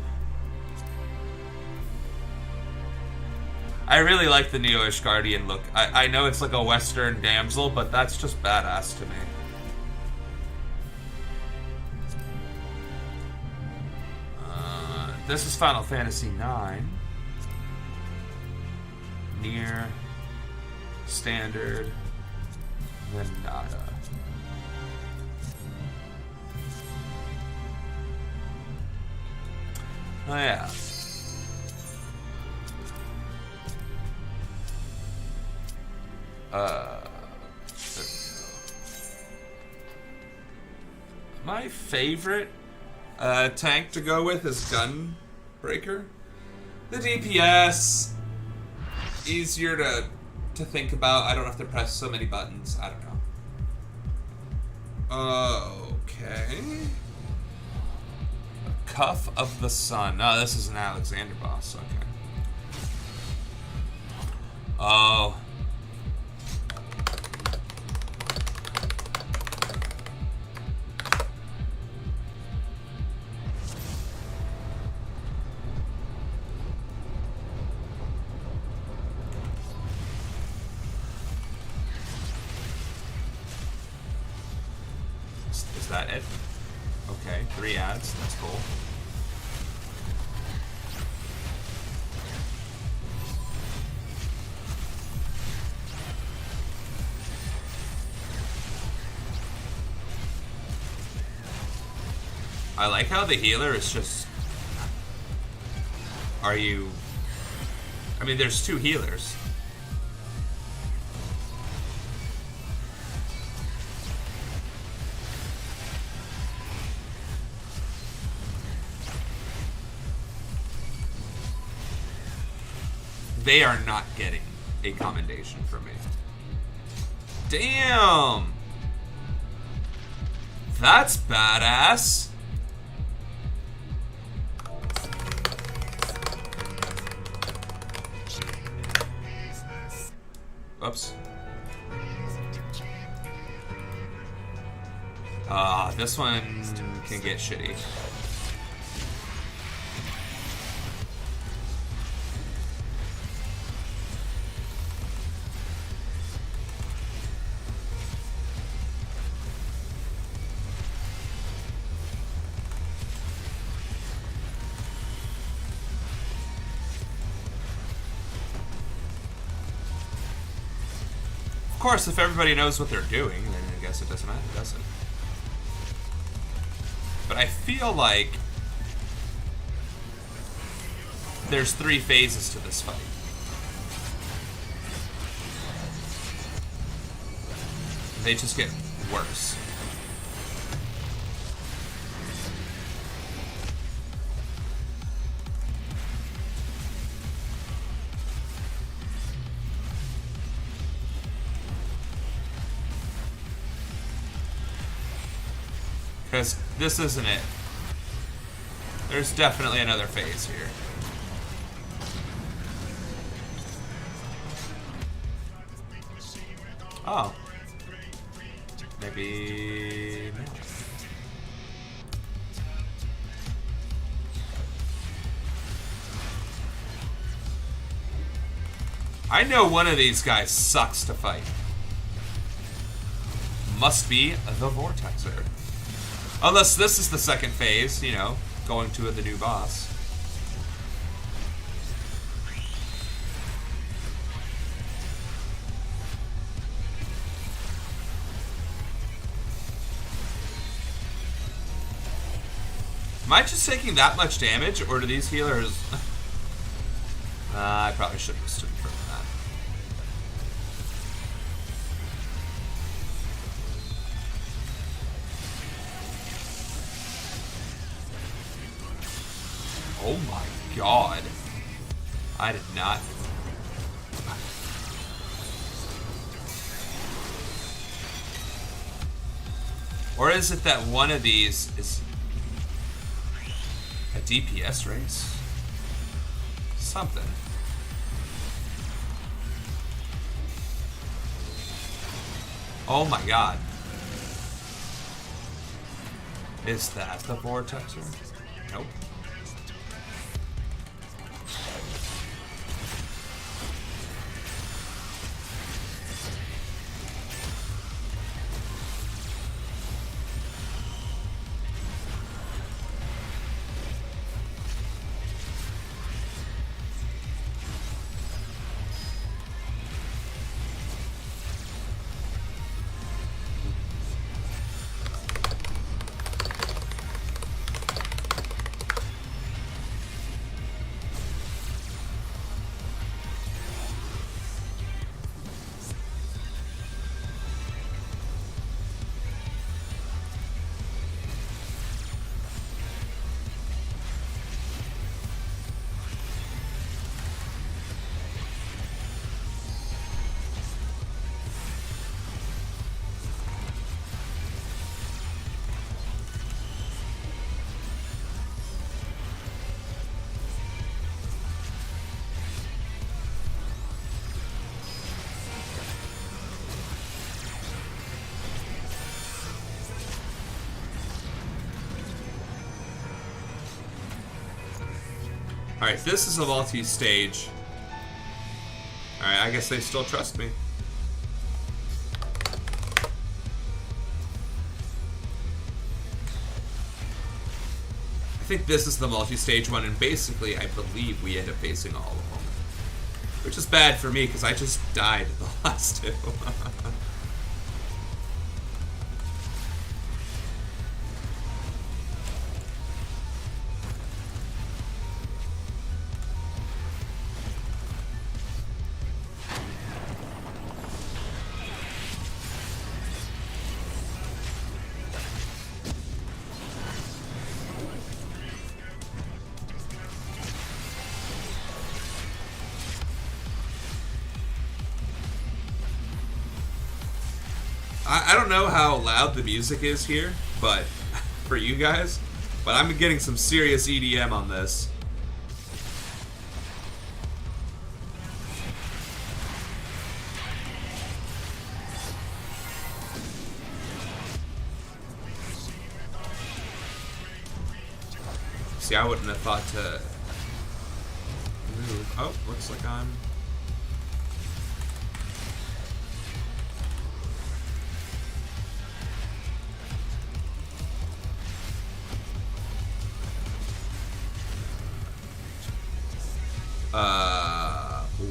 I really like the Neo-ish Guardian look. I know it's like a Western damsel, but that's just badass to me. This is Final Fantasy IX. Near, standard, then nada. Oh yeah. My favorite tank to go with is Gunbreaker. The DPS. Easier to think about. I don't have to press so many buttons. I don't know. Okay. A Cuff of the Sun. Oh, this is an Alexander boss. Okay. Oh. Is that it? Okay, 3 ads. That's cool. I like how the healer is just... Are you... I mean, there's 2 healers. They are not getting a commendation from me. Damn! That's badass. Oops. This one can get shitty. Of course, if everybody knows what they're doing, then I guess it doesn't matter, does it? But I feel like there's 3 phases to this fight. They just get worse. Because this isn't it. There's definitely another phase here. Oh. Maybe... no. I know one of these guys sucks to fight. Must be the Vortexer. Unless this is the second phase, you know, going to the new boss. Am I just taking that much damage, or do these healers... I probably shouldn't have stood in front of that. Oh my god. I did not... Or is it that one of these is... a DPS race? Something. Oh my god. Is that the Vortexer? Nope. Alright, this is a multi-stage. Alright, I guess they still trust me. I think this is the multi-stage one, and basically I believe we end up facing all of them. Which is bad for me, because I just died at the last two. I don't know how loud the music is here, but for you guys, but I'm getting some serious EDM on this. See, I wouldn't have thought to move. Oh, looks like I'm...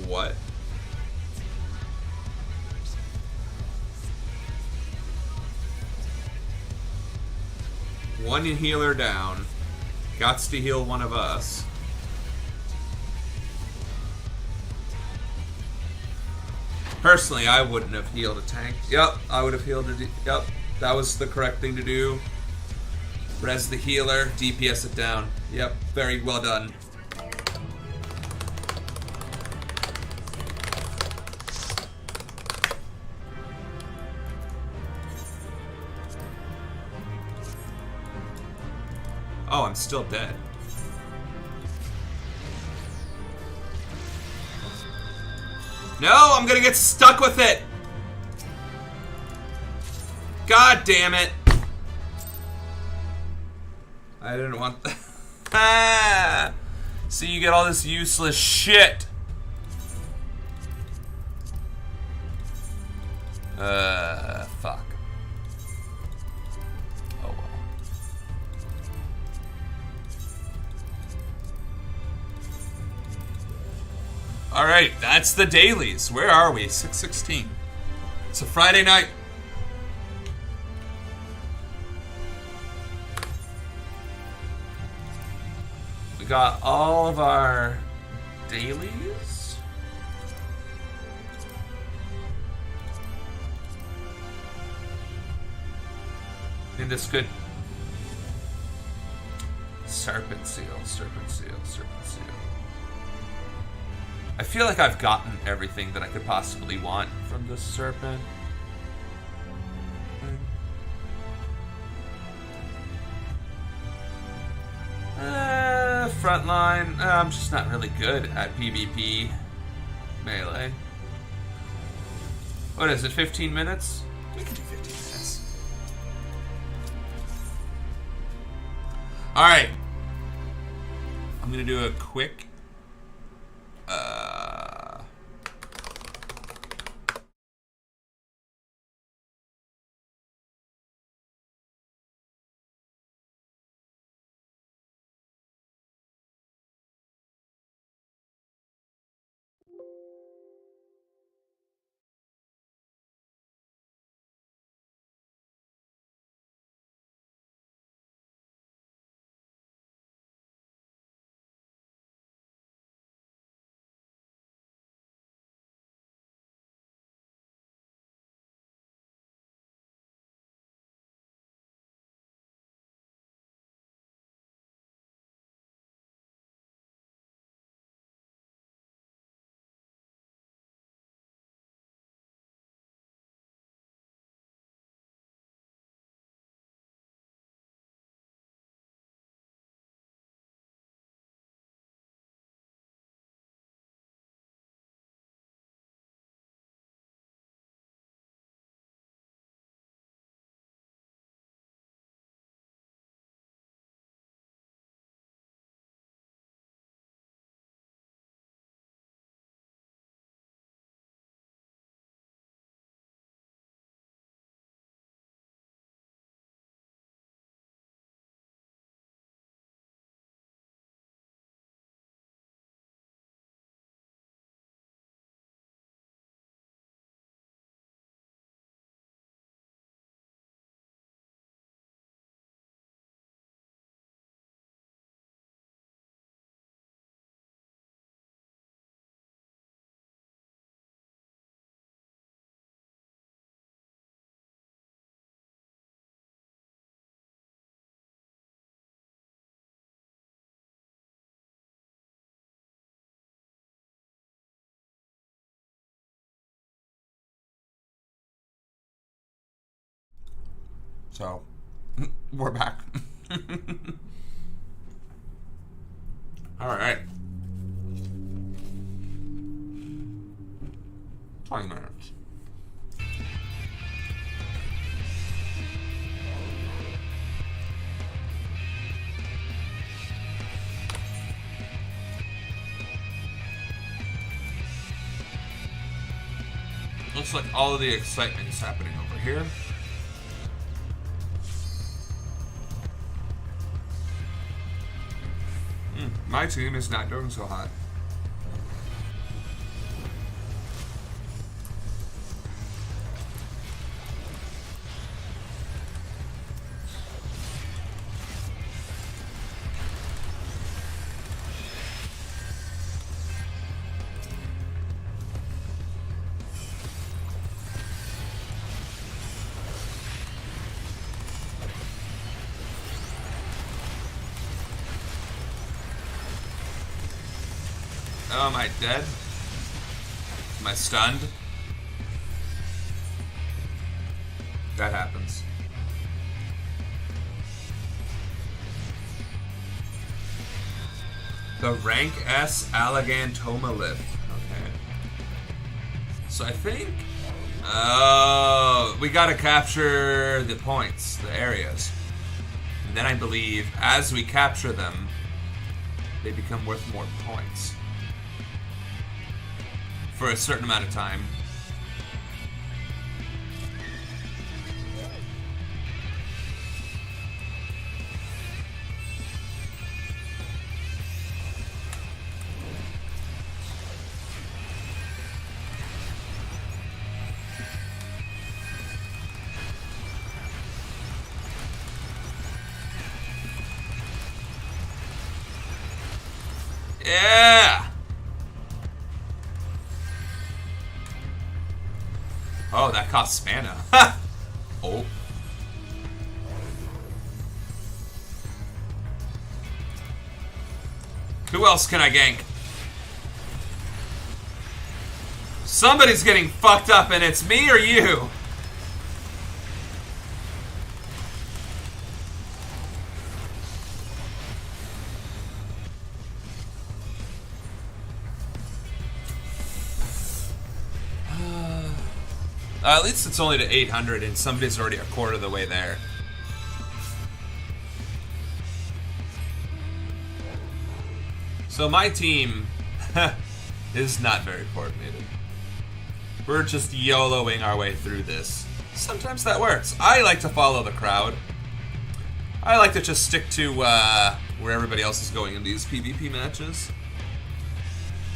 what? One healer down. Gots to heal one of us. Personally, I wouldn't have healed a tank. Yep, I would have healed a... Yep, that was the correct thing to do. Res the healer, DPS it down. Yep, very well done. Oh, I'm still dead. No, I'm gonna get stuck with it! God damn it! I didn't want that. Ah! See, you get all this useless shit. Fuck. Oh well. Alright, that's the dailies. Where are we? 6:16. It's a Friday night. We got all of our dailies. I think this could... Serpent seal, serpent seal, serpent seal. I feel like I've gotten everything that I could possibly want from this serpent. Frontline. I'm just not really good at PvP melee. What is it, 15 minutes? We can do 15 minutes. Alright. I'm gonna do a quick... So, we're back. Alright. 20 minutes. Looks like all of the excitement is happening over here. My team is not doing so hot. Oh, am I dead? Am I stunned? That happens. The rank S Allagantoma lift. Okay. So I think... Oh, we gotta capture the points, the areas. And then I believe, as we capture them, they become worth more points. For a certain amount of time. Yeah! Oh, that costs mana. Ha! Oh. Who else can I gank? Somebody's getting fucked up, and it's me or you. At least it's only to 800, and somebody's already a quarter of the way there. So my team is not very coordinated. We're just YOLOing our way through this. Sometimes that works. I like to follow the crowd. I like to just stick to where everybody else is going in these PvP matches.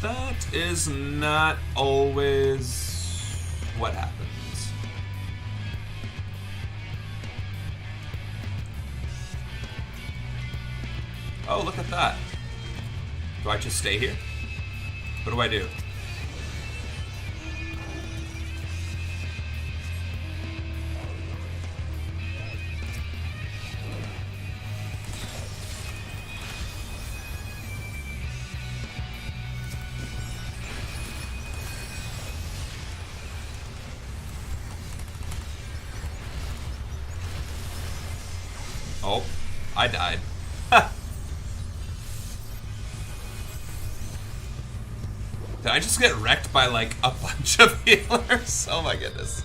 That is not always what happens. Oh, look at that. Do I just stay here? What do I do? Oh, I died. Did I just get wrecked by like a bunch of healers? Oh my goodness.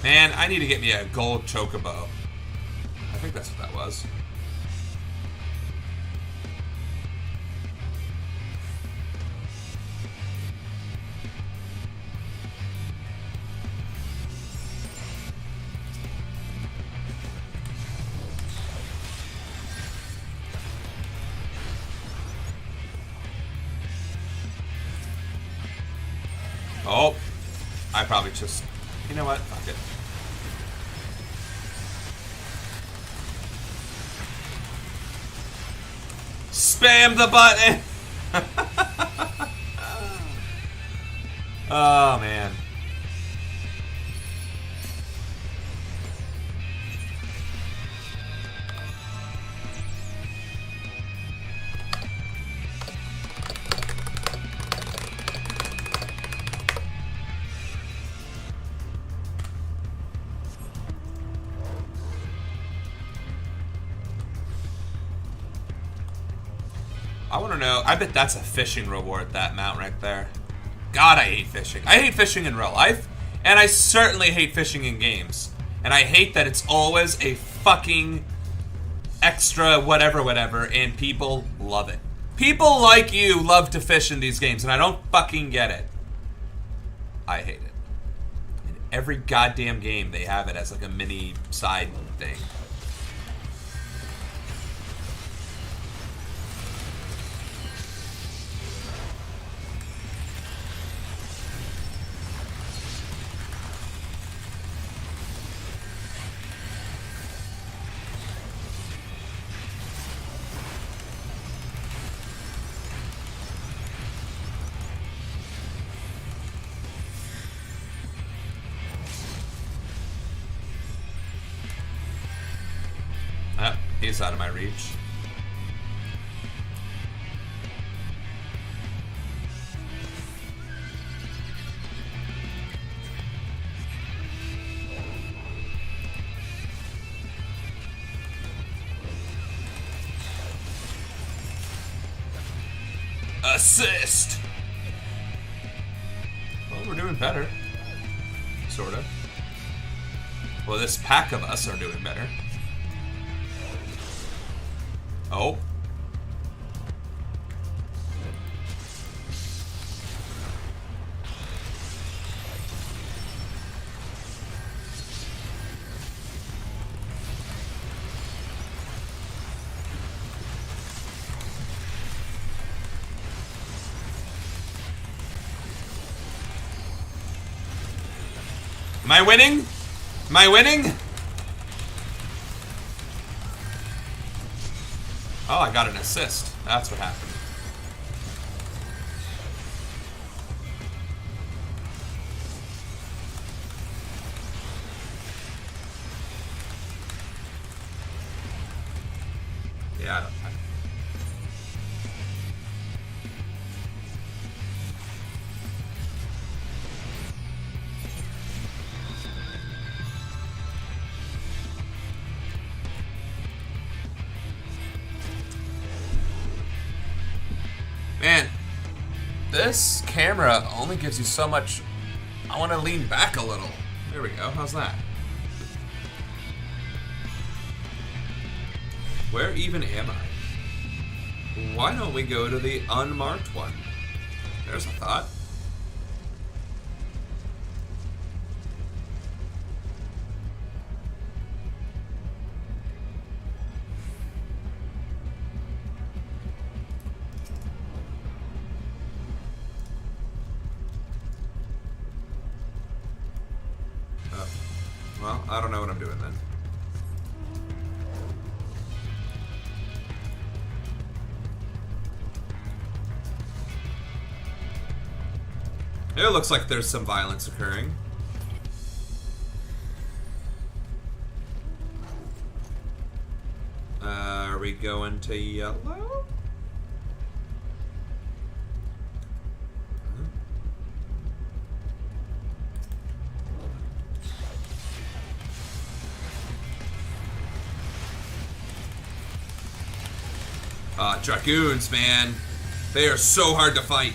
Man, I need to get me a gold chocobo. I think that's what that was. Oh, I probably just, you know what, fuck it. Spam the button! Oh, man. I want to know, I bet that's a fishing reward, that mount right there. God, I hate fishing. I hate fishing in real life, and I certainly hate fishing in games. And I hate that it's always a fucking extra whatever, and people love it. People like you love to fish in these games, and I don't fucking get it. I hate it. In every goddamn game, they have it as like a mini side thing. He's out of my reach. Assist! Well, we're doing better. Sorta. Well, this pack of us are doing better. Oh. Am I winning? Am I winning? Oh, I got an assist. That's what happened. Yeah, I don't. Man, this camera only gives you so much. I want to lean back a little. There we go. How's that? Where even am I? Why don't we go to the unmarked one? There's a thought. Oh. Well, I don't know what I'm doing then. It looks like there's some violence occurring. Are we going to yellow? Dragoons, man. They are so hard to fight.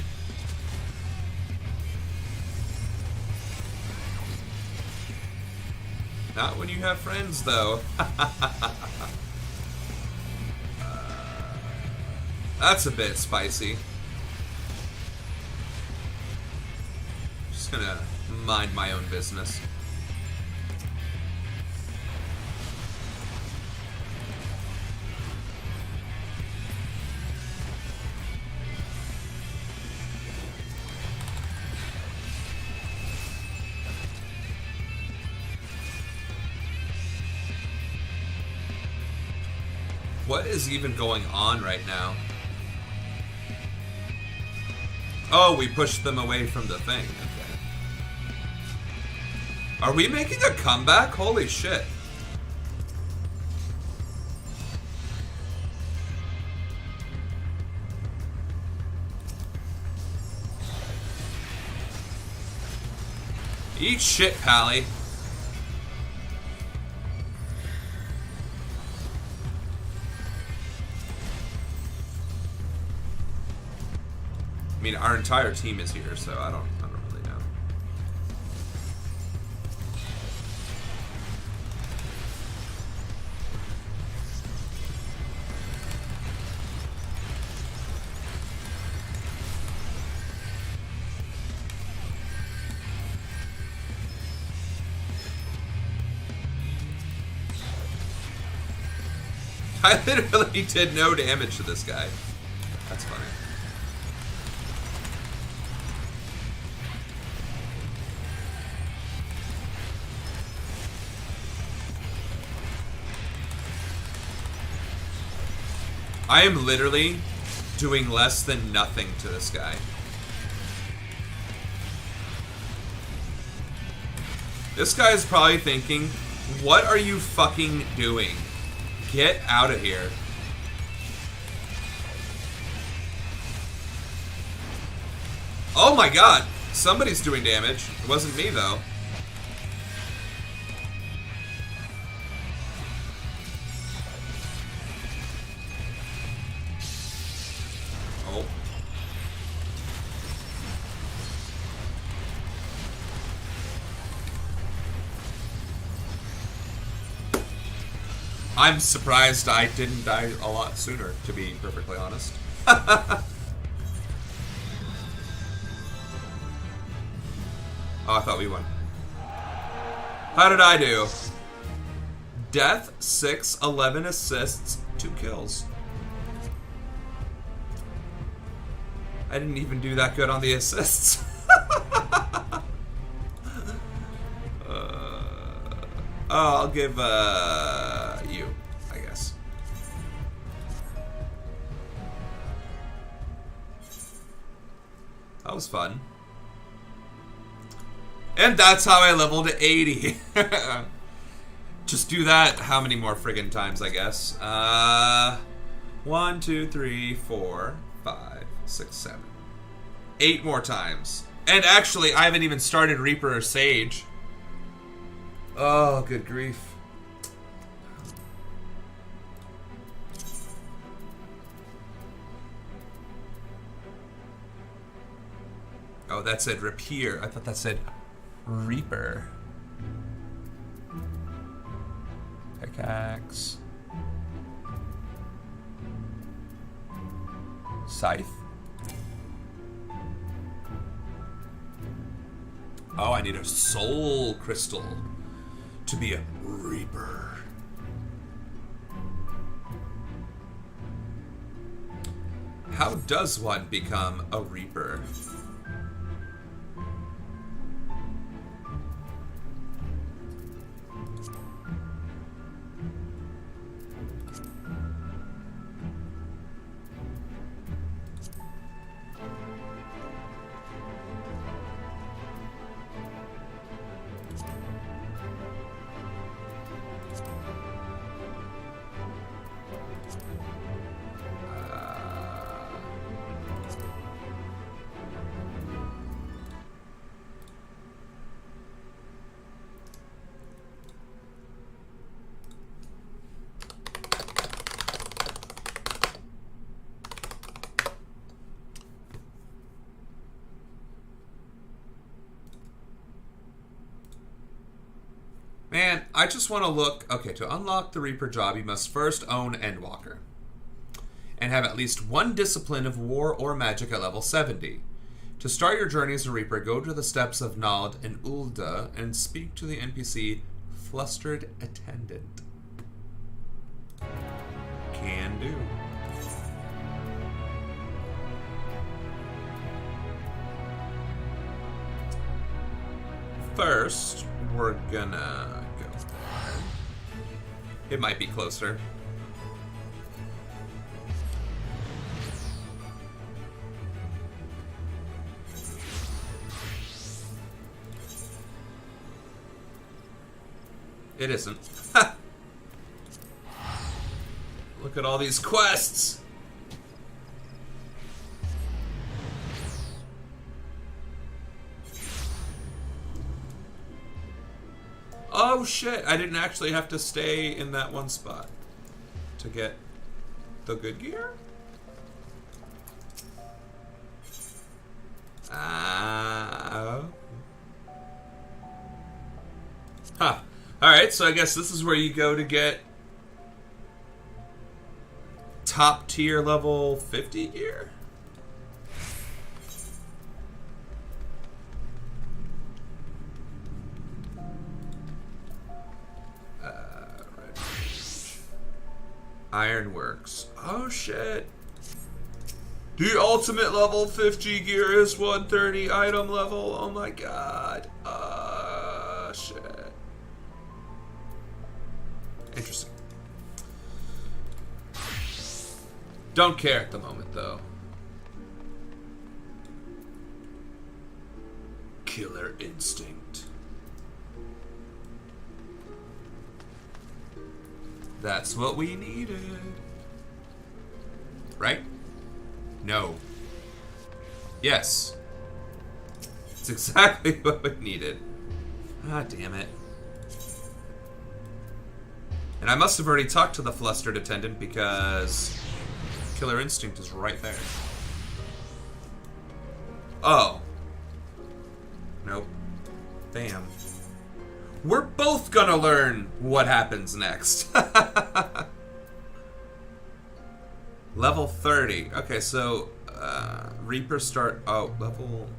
Not when you have friends, though. That's a bit spicy. Just gonna mind my own business. What is even going on right now? Oh, we pushed them away from the thing. Okay. Are we making a comeback? Holy shit. Eat shit, Pally. I mean, our entire team is here, so I don't really know. I literally did no damage to this guy. That's funny. I am literally doing less than nothing to this guy. This guy is probably thinking, what are you fucking doing? Get out of here. Oh my god, somebody's doing damage. It wasn't me though. I'm surprised I didn't die a lot sooner, to be perfectly honest. Oh, I thought we won. How did I do? Death, 6, 11 assists, 2 kills. I didn't even do that good on the assists. I'll give you, I guess. That was fun. And that's how I leveled to 80. Just do that how many more friggin' times, I guess? 1, 2, 3, 4, 5, 6, 7. 8 more times. And actually, I haven't even started Reaper or Sage. Oh, good grief. Oh, that said Rapier. I thought that said Reaper. Pickaxe. Scythe. Oh, I need a soul crystal to be a Reaper. How does one become a Reaper? Man, I just want to look... Okay, to unlock the Reaper job, you must first own Endwalker. And have at least one discipline of war or magic at level 70. To start your journey as a Reaper, go to the steps of Nald and Ulda and speak to the NPC Flustered Attendant. Can do. First, we're gonna go. It might be closer. It isn't. Look at all these quests. Oh shit, I didn't actually have to stay in that one spot to get the good gear? Huh. Alright, so I guess this is where you go to get top tier level 50 gear? Ironworks. Oh shit. The ultimate level 50 gear is 130 item level. Oh my god. Shit. Interesting. Don't care at the moment though. Killer instinct. That's what we needed. Right? No. Yes. It's exactly what we needed. Ah, damn it. And I must have already talked to the Flustered Attendant because Killer Instinct is right there. Oh. Nope. Damn. We're both gonna learn what happens next. Level 30. Okay, so Reaper start... Oh, level...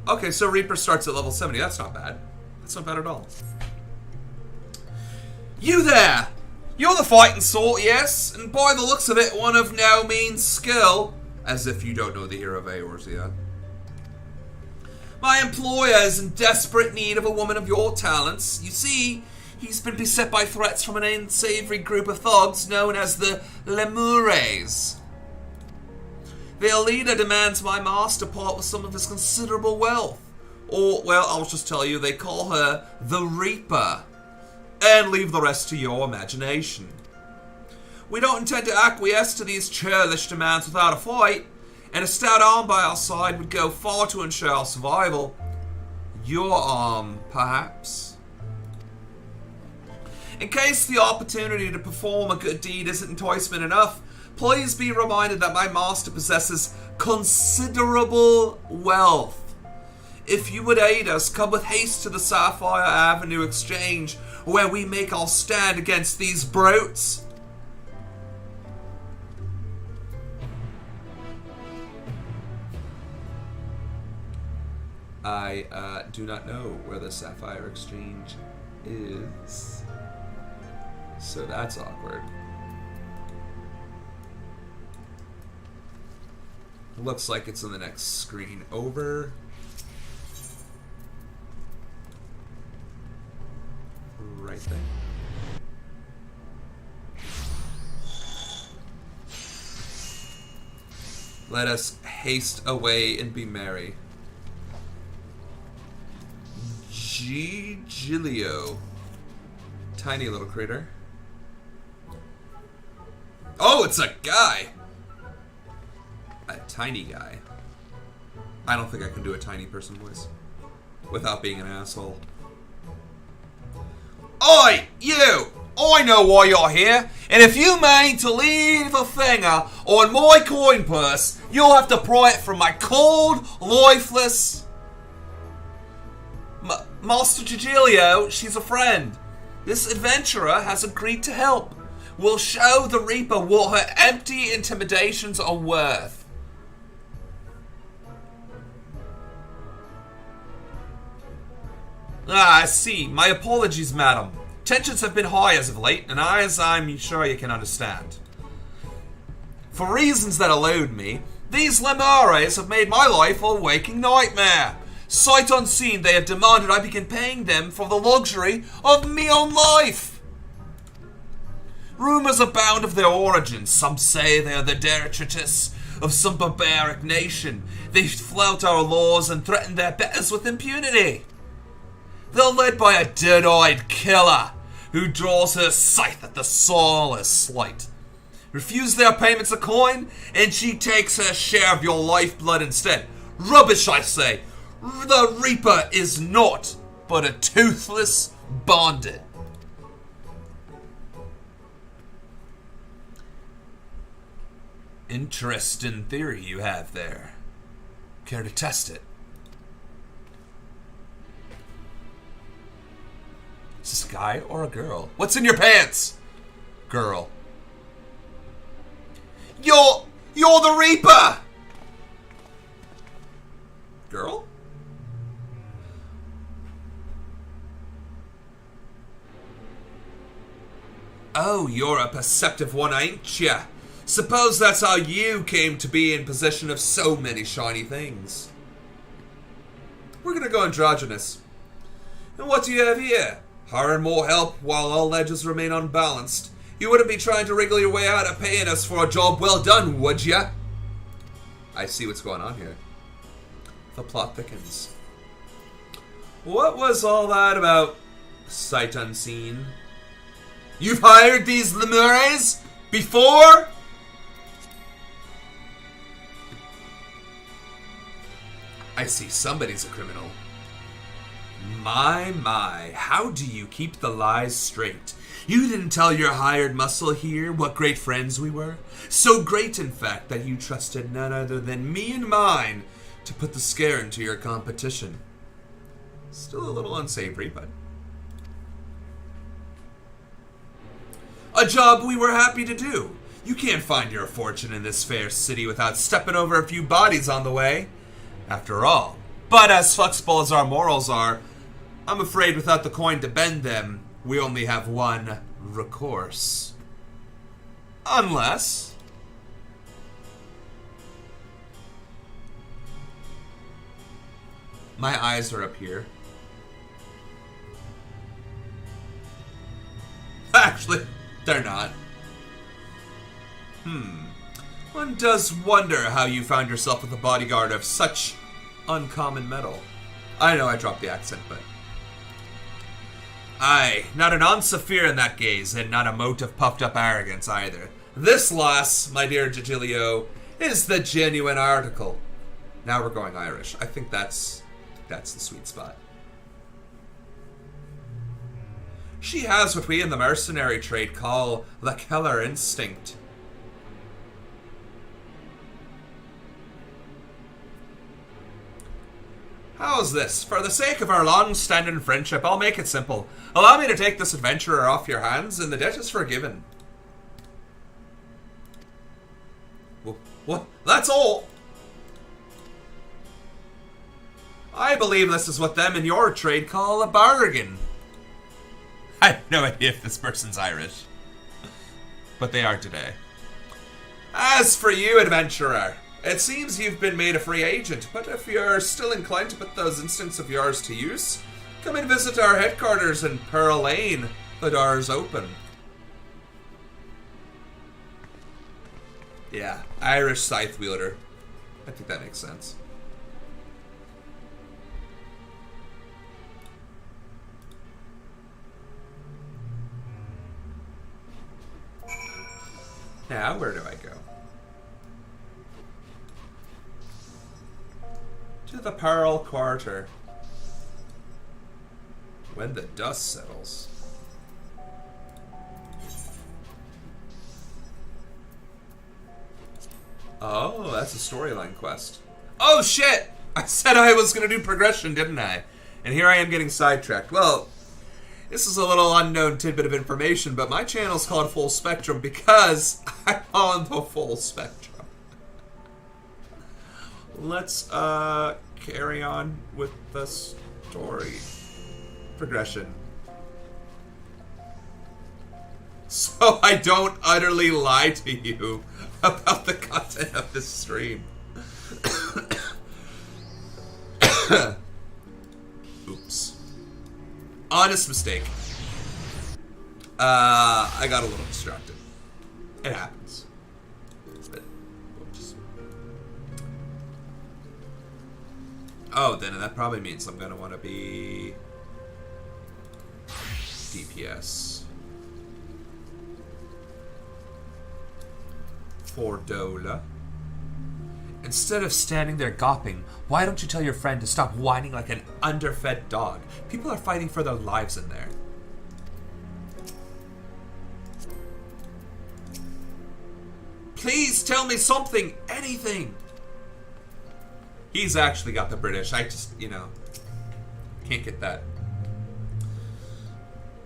Okay, so Reaper starts at level 70. That's not bad. That's not bad at all. You there! You're the fighting sort, yes? And by the looks of it, one of no mean skill. As if you don't know the hero of Eorzea. My employer is in desperate need of a woman of your talents. You see, He's been beset by threats from an unsavory group of thugs known as the Lemures. Their leader demands my master part with some of his considerable wealth. Or, well, I'll just tell you, they call her the Reaper. And leave the rest to your imagination. We don't intend to acquiesce to these churlish demands without a fight, and a stout arm by our side would go far to ensure our survival. Your arm, perhaps? In case the opportunity to perform a good deed isn't enticement enough, please be reminded that my master possesses considerable wealth. If you would aid us, come with haste to the Sapphire Avenue Exchange, where we make our stand against these brutes. I do not know where the Sapphire Exchange is, so that's awkward. Looks like it's in the next screen over. Right there. Let us haste away and be merry. Gilio. Tiny little critter. Oh, it's a guy! A tiny guy. I don't think I can do a tiny person voice without being an asshole. Oi, you! I know why you're here, and if you mean to leave a finger on my coin purse, you'll have to pry it from my cold, lifeless... Master Giglio, she's a friend. This adventurer has agreed to help. We'll show the Reaper what her empty intimidations are worth. Ah, I see. My apologies, madam. Tensions have been high as of late, and as I'm sure you can understand. For reasons that elude me, these Lemures have made my life a waking nightmare. Sight unseen, they have demanded I begin paying them for the luxury of me own life. Rumors abound of their origins. Some say they are the detritus of some barbaric nation. They flout our laws and threaten their betters with impunity. They're led by a dead-eyed killer who draws her scythe at the smallest slight. Refuse their payments of coin, and she takes her share of your lifeblood instead. Rubbish, I say. The Reaper is naught but a toothless bandit. Interesting theory you have there. Care to test it? Is this a guy or a girl? What's in your pants? Girl. You're the Reaper! Girl? Oh, you're a perceptive one, ain't ya? Suppose that's how you came to be in possession of so many shiny things. We're gonna go androgynous. And what do you have here? Hiring more help while all ledgers remain unbalanced. You wouldn't be trying to wriggle your way out of paying us for a job well done, would ya? I see what's going on here. The plot thickens. What was all that about sight unseen? You've hired these Lemures before? I see somebody's a criminal. My, how do you keep the lies straight? You didn't tell your hired muscle here what great friends we were. So great, in fact, that you trusted none other than me and mine to put the scare into your competition. Still a little unsavory, but... a job we were happy to do. You can't find your fortune in this fair city without stepping over a few bodies on the way. After all. But as flexible as our morals are, I'm afraid without the coin to bend them, we only have one recourse. Unless... my eyes are up here. Actually, they're not. One does wonder how you found yourself with a bodyguard of such uncommon metal. I know I dropped the accent, but... Aye, not an ounce of fear in that gaze, and not a mote of puffed-up arrogance either. This, lass, my dear Gigilio, is the genuine article. Now we're going Irish. I think that's the sweet spot. She has what we in the mercenary trade call the killer instinct. How's this? For the sake of our long-standing friendship, I'll make it simple. Allow me to take this adventurer off your hands, and the debt is forgiven. What? That's all? I believe this is what them in your trade call a bargain. I have no idea if this person's Irish. But they are today. As for you, adventurer, it seems you've been made a free agent, but if you're still inclined to put those instincts of yours to use, come and visit our headquarters in Pearl Lane. The door's open. Yeah, Irish scythe wielder. I think that makes sense. Now, where do I go? To the Pearl Quarter. When the dust settles. Oh, that's a storyline quest. Oh, shit! I said I was going to do progression, didn't I? And here I am getting sidetracked. Well, this is a little unknown tidbit of information, but my channel's called Full Spectrum because I'm on the full spectrum. Let's carry on with the story progression. So I don't utterly lie to you about the content of this stream. Oops. Honest mistake. I got a little distracted. It happens. But oops. Oh, then that probably means I'm gonna want to be DPS for Dola. Instead of standing there gawping, why don't you tell your friend to stop whining like an underfed dog? People are fighting for their lives in there. Please tell me something, anything. He's actually got the British. I just, can't get that.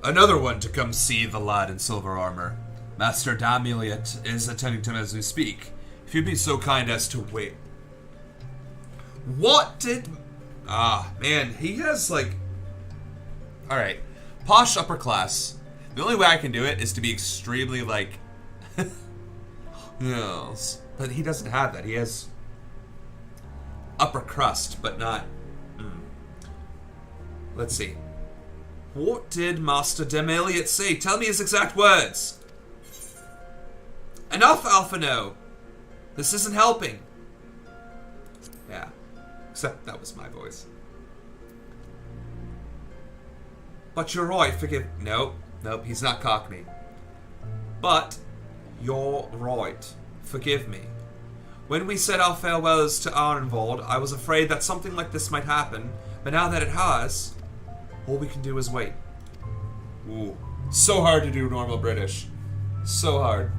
Another one to come see the lad in silver armor. Master Damiliot is attending to him as we speak. If you'd be so kind as to wait. What did... Ah, man, he has, Alright. Posh upper class. The only way I can do it is to be extremely, yes. But he doesn't have that. He has upper crust, but not... Let's see. What did Master Damiliot say? Tell me his exact words. Enough, Alphino. This isn't helping. Yeah. Except that was my voice. But you're right, forgive... Nope, he's not Cockney. But you're right. Forgive me. When we said our farewells to Arnvold, I was afraid that something like this might happen, but now that it has, all we can do is wait. Ooh. So hard to do normal British. So hard.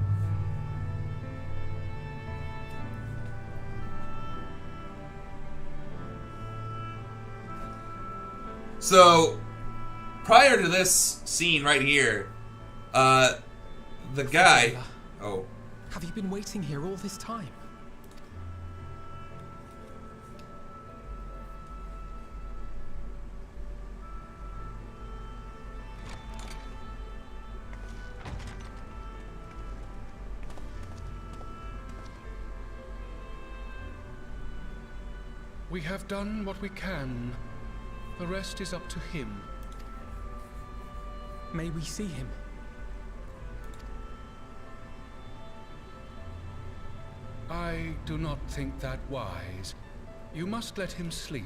So, prior to this scene right here, the guy... Oh. Have you been waiting here all this time? We have done what we can. The rest is up to him. May we see him? I do not think that wise. You must let him sleep.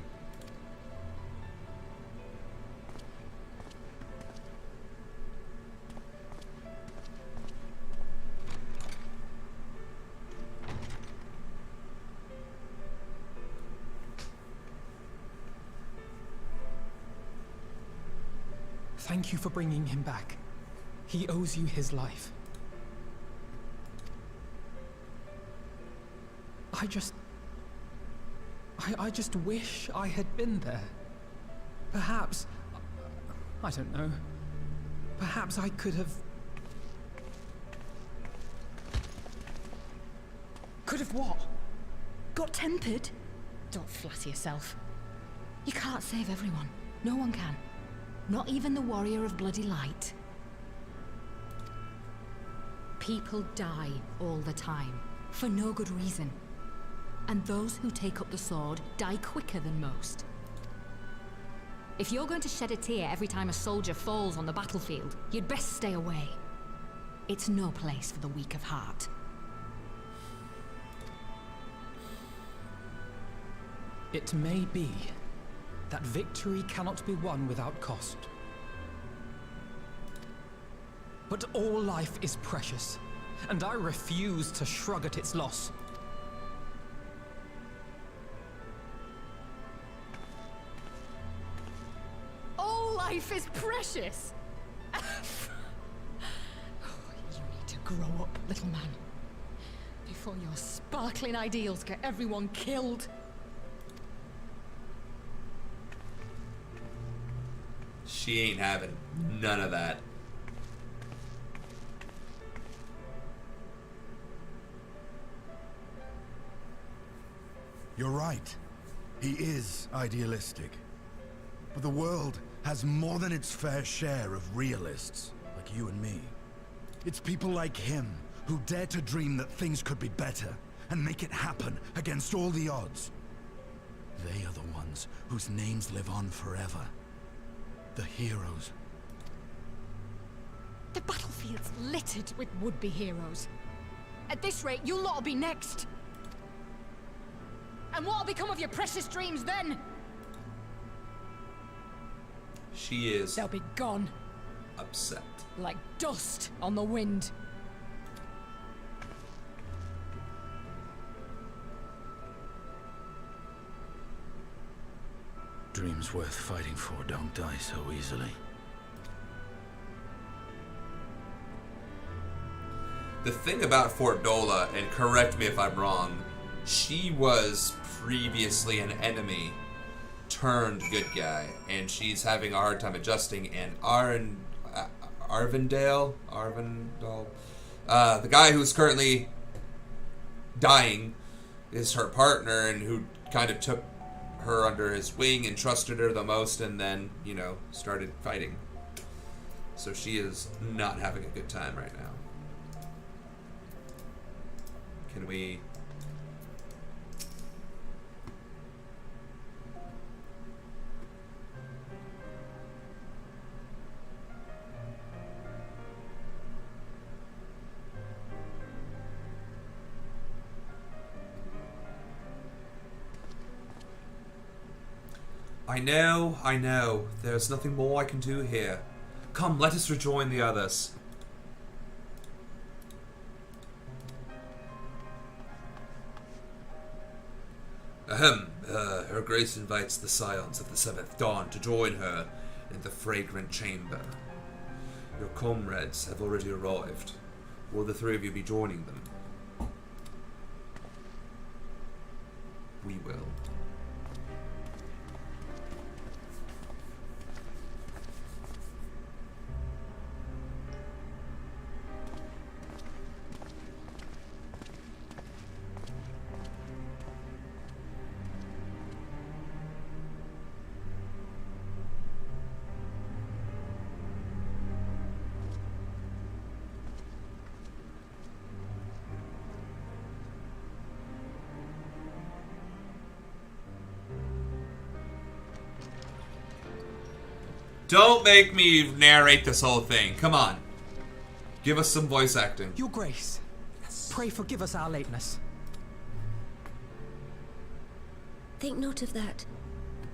Thank you for bringing him back. He owes you his life. I just wish I had been there. Perhaps, I don't know. Perhaps I could have... Could have what? Got tempered? Don't flatter yourself. You can't save everyone. No one can. Not even the warrior of bloody light. People die all the time, for no good reason. And those who take up the sword die quicker than most. If you're going to shed a tear every time a soldier falls on the battlefield, you'd best stay away. It's no place for the weak of heart. It may be that victory cannot be won without cost. But all life is precious, and I refuse to shrug at its loss. All life is precious! You need to grow up, little man. Before your sparkling ideals get everyone killed. She ain't having none of that. You're right. He is idealistic. But the world has more than its fair share of realists, like you and me. It's people like him who dare to dream that things could be better and make it happen against all the odds. They are the ones whose names live on forever. The heroes. The battlefield's littered with would-be heroes. At this rate, you'll lot'll be next. And what'll become of your precious dreams then? She is They'll be gone, upset. like dust on the wind. Dreams worth fighting for don't die so easily. The thing about Fort Dola, and correct me if I'm wrong, she was previously an enemy turned good guy, and she's having a hard time adjusting. And Arvindale, the guy who's currently dying, is her partner, and who kind of took her under his wing and trusted her the most, and then, you know, started fighting. So she is not having a good time right now. Can we... I know. There's nothing more I can do here. Come, let us rejoin the others. Her Grace invites the Scions of the Seventh Dawn to join her in the fragrant chamber. Your comrades have already arrived. Will the three of you be joining them? We will. Don't make me narrate this whole thing. Come on. Give us some voice acting. Your Grace, pray forgive us our lateness. Think not of that.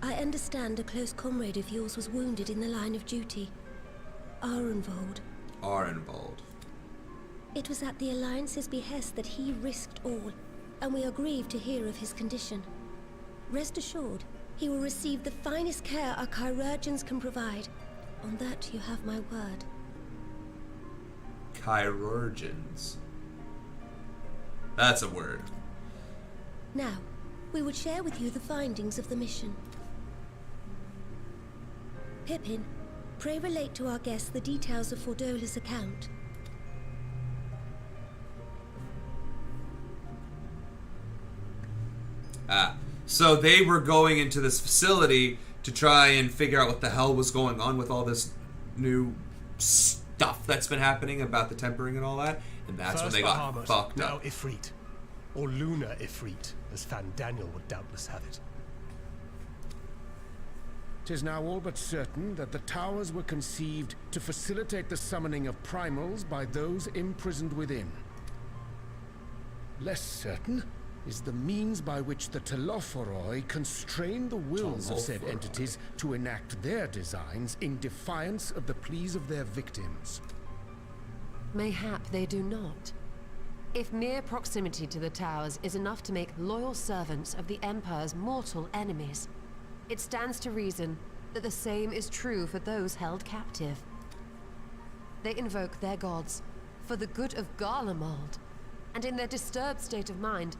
I understand a close comrade of yours was wounded in the line of duty. Arenvold. Arenvold. It was at the Alliance's behest that he risked all, and we are grieved to hear of his condition. Rest assured, he will receive the finest care our chirurgeons can provide. On that you have my word. Chirurgeons. That's a word. Now, we would share with you the findings of the mission. Pippin, pray relate to our guests the details of Fordola's account. So they were going into this facility to try and figure out what the hell was going on with all this new stuff that's been happening about the tempering and all that, and that's when they got fucked now up. Ifrit, or Lunar Ifrit, as Fan Daniel would doubtless have it. 'Tis now all but certain that the towers were conceived to facilitate the summoning of primals by those imprisoned within. Less certain is the means by which the Telophoroi constrain the wills of said entities to enact their designs in defiance of the pleas of their victims. Mayhap they do not. If mere proximity to the towers is enough to make loyal servants of the Empire's mortal enemies, it stands to reason that the same is true for those held captive. They invoke their gods for the good of Garlemald, and in their disturbed state of mind,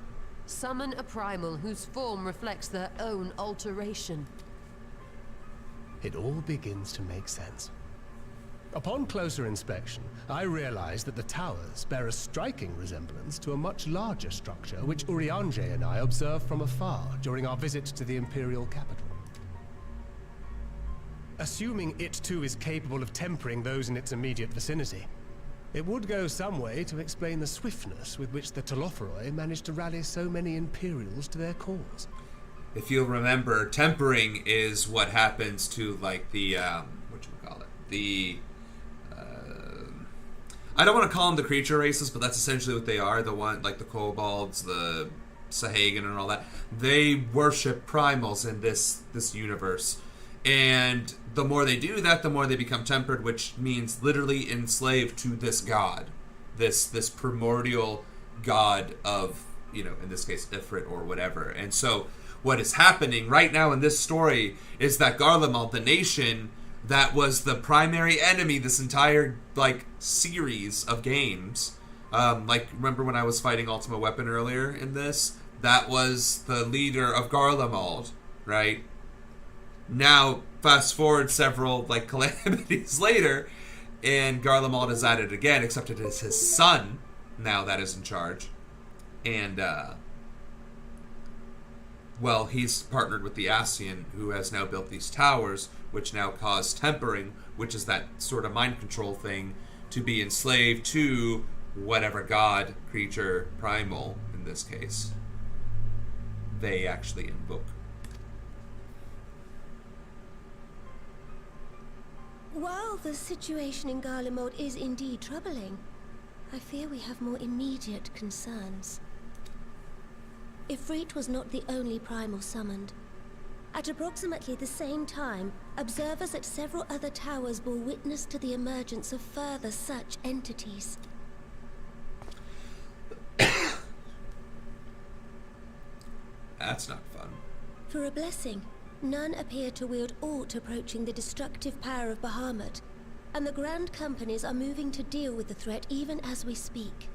summon a primal whose form reflects their own alteration. It all begins to make sense. Upon closer inspection, I realized that the towers bear a striking resemblance to a much larger structure which Urianger and I observed from afar during our visit to the Imperial capital. Assuming it too is capable of tempering those in its immediate vicinity, it would go some way to explain the swiftness with which the Telophoroi managed to rally so many Imperials to their cause. If you'll remember, tempering is what happens to, like, the, I don't want to call them the creature races, but that's essentially what they are. The one, like the kobolds, the Sahagan and all that. They worship primals in this universe. And the more they do that, the more they become tempered, which means literally enslaved to this god. This primordial god of, in this case, Ifrit or whatever. And so what is happening right now in this story is that Garlemald, the nation that was the primary enemy this entire, series of games. Remember when I was fighting Ultima Weapon earlier in this? That was the leader of Garlemald, right? Now, fast forward several, calamities later, and Garlemald is at it again, except it is his son now that is in charge. And, he's partnered with the Ascian, who has now built these towers, which now cause tempering, which is that sort of mind control thing, to be enslaved to whatever god, creature, primal, in this case, they actually invoke. While the situation in Garlemald is indeed troubling, I fear we have more immediate concerns. Ifrit was not the only primal summoned. At approximately the same time, observers at several other towers bore witness to the emergence of further such entities. That's not fun. For a blessing, none appear to wield aught approaching the destructive power of Bahamut, and the Grand Companies are moving to deal with the threat even as we speak.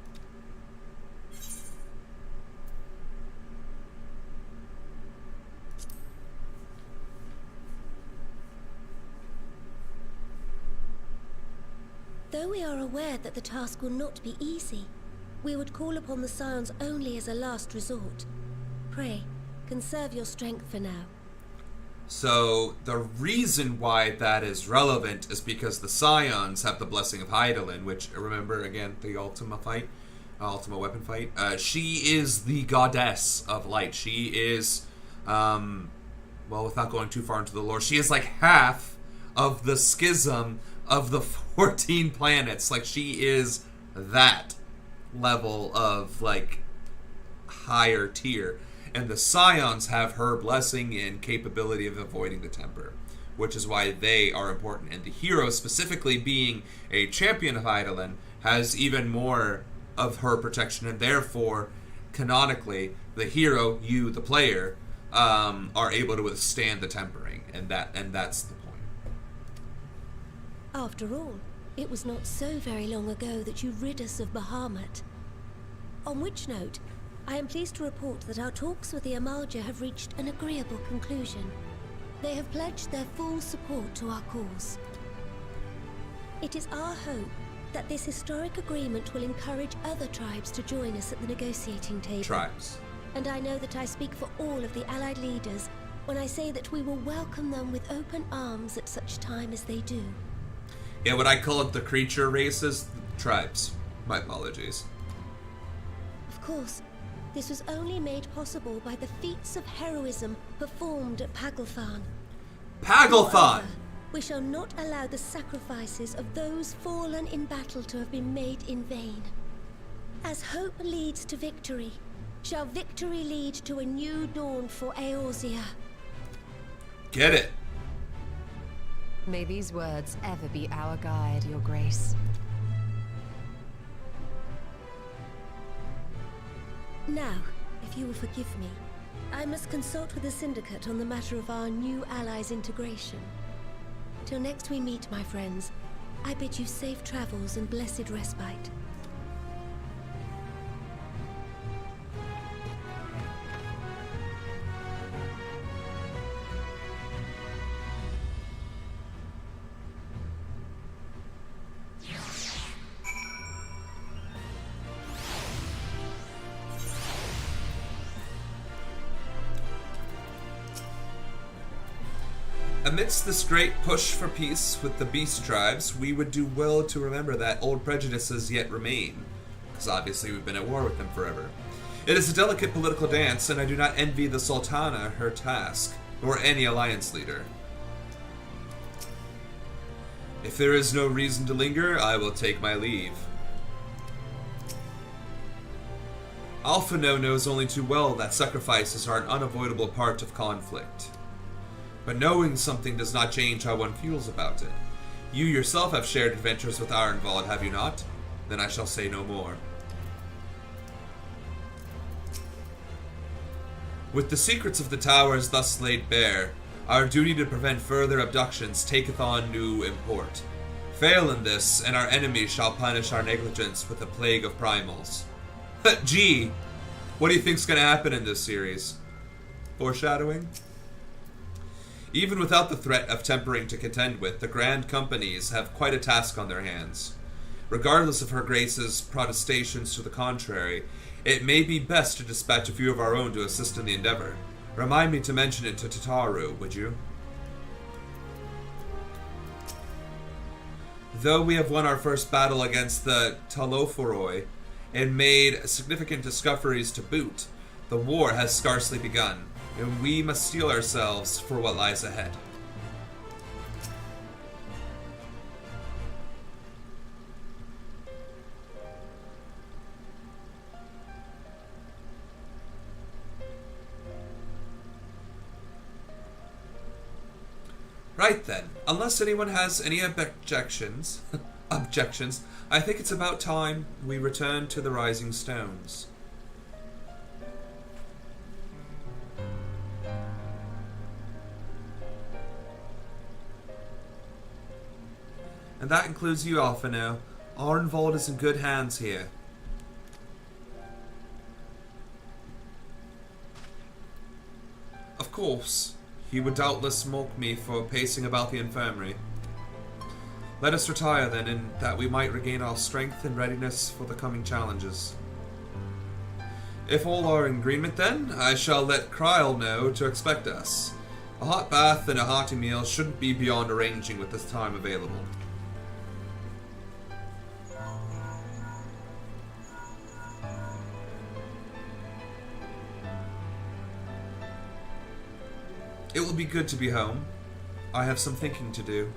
Though we are aware that the task will not be easy, we would call upon the Scions only as a last resort. Pray, conserve your strength for now. So, the reason why that is relevant is because the Scions have the Blessing of Hydaelyn, which, remember, again, the Ultima Weapon fight. She is the goddess of light. She is, without going too far into the lore, she is half of the schism of the 14 planets. She is that level of, higher tier. and the Scions have her blessing and capability of avoiding the temper, which is why they are important. And the hero, specifically being a champion of Eidolon, has even more of her protection, and therefore, canonically, the hero, you, the player, are able to withstand the tempering, and that's the point. After all, it was not so very long ago that you rid us of Bahamut. On which note, I am pleased to report that our talks with the Amalja have reached an agreeable conclusion. They have pledged their full support to our cause. It is our hope that this historic agreement will encourage other tribes to join us at the negotiating table. Tribes. And I know that I speak for all of the Allied leaders when I say that we will welcome them with open arms at such time as they do. Yeah, what I call it the creature races, tribes. My apologies. Of course, this was only made possible by the feats of heroism performed at Pagl'than. Pagl'than! Moreover, we shall not allow the sacrifices of those fallen in battle to have been made in vain. As hope leads to victory, shall victory lead to a new dawn for Eorzea. Get it. May these words ever be our guide, Your Grace. Now, if you will forgive me, I must consult with the Syndicate on the matter of our new allies' integration. Till next we meet, my friends, I bid you safe travels and blessed respite. Amidst this great push for peace with the beast tribes, we would do well to remember that old prejudices yet remain, because obviously we've been at war with them forever. It is a delicate political dance, and I do not envy the Sultana her task, nor any alliance leader. If there is no reason to linger, I will take my leave. Alphino knows only too well that sacrifices are an unavoidable part of conflict. But knowing something does not change how one feels about it. You yourself have shared adventures with Ironvald, have you not? Then I shall say no more. With the secrets of the towers thus laid bare, our duty to prevent further abductions taketh on new import. Fail in this, and our enemies shall punish our negligence with a plague of primals. Gee, what do you think's gonna happen in this series? Foreshadowing? Even without the threat of tempering to contend with, the Grand Companies have quite a task on their hands. Regardless of Her Grace's protestations to the contrary, it may be best to dispatch a few of our own to assist in the endeavor. Remind me to mention it to Tataru, would you? Though we have won our first battle against the Taloforoi and made significant discoveries to boot, the war has scarcely begun, and we must steel ourselves for what lies ahead. Right then, unless anyone has any objections, I think it's about time we return to the Rising Stones. And that includes you, Alphino. Arnvald is in good hands here. Of course, he would doubtless mock me for pacing about the infirmary. Let us retire then, in that we might regain our strength and readiness for the coming challenges. If all are in agreement then, I shall let Kryl know to expect us. A hot bath and a hearty meal shouldn't be beyond arranging with this time available. It will be good to be home. I have some thinking to do.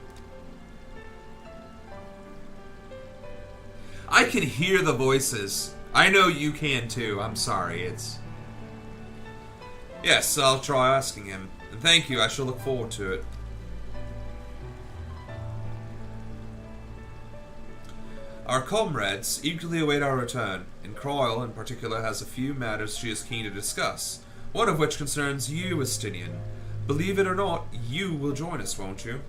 I can hear the voices. I know you can too. I'm sorry. Yes, I'll try asking him. And thank you, I shall look forward to it. Our comrades eagerly await our return, and Croyle in particular has a few matters she is keen to discuss, one of which concerns you, Estinian. Believe it or not, you will join us, won't you?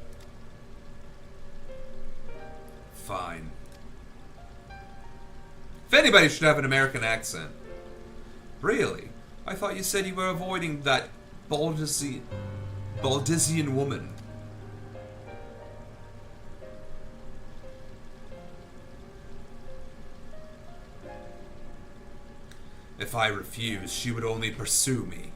Fine. If anybody should have an American accent. Really? I thought you said you were avoiding that Baldisian woman. If I refuse, she would only pursue me.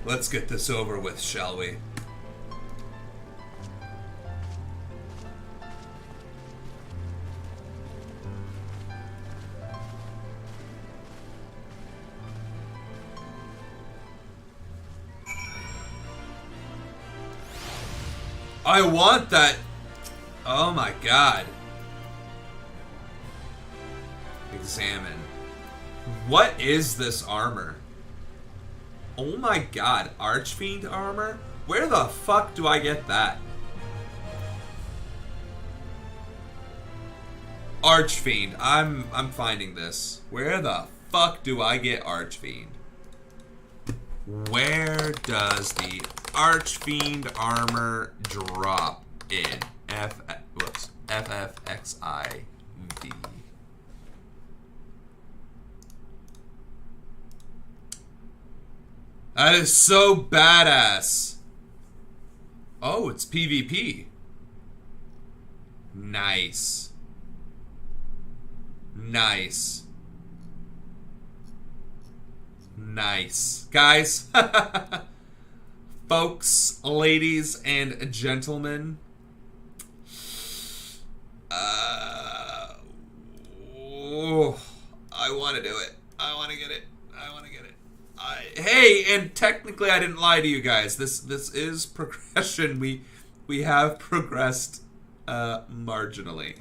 Let's get this over with, shall we? I want that. Oh my god. Examine. What is this armor? Oh my god, Archfiend armor? Where the fuck do I get that? Archfiend, I'm finding this. Where the fuck do I get Archfiend? Where does the Archfiend armor drop in FFXIV? That is so badass. Oh, it's PvP. Nice. Nice. Nice. Guys, folks, ladies, and gentlemen, I want to do it. I want to get it. I want to get it. Hey, and technically I didn't lie to you guys. This is progression. We have progressed marginally.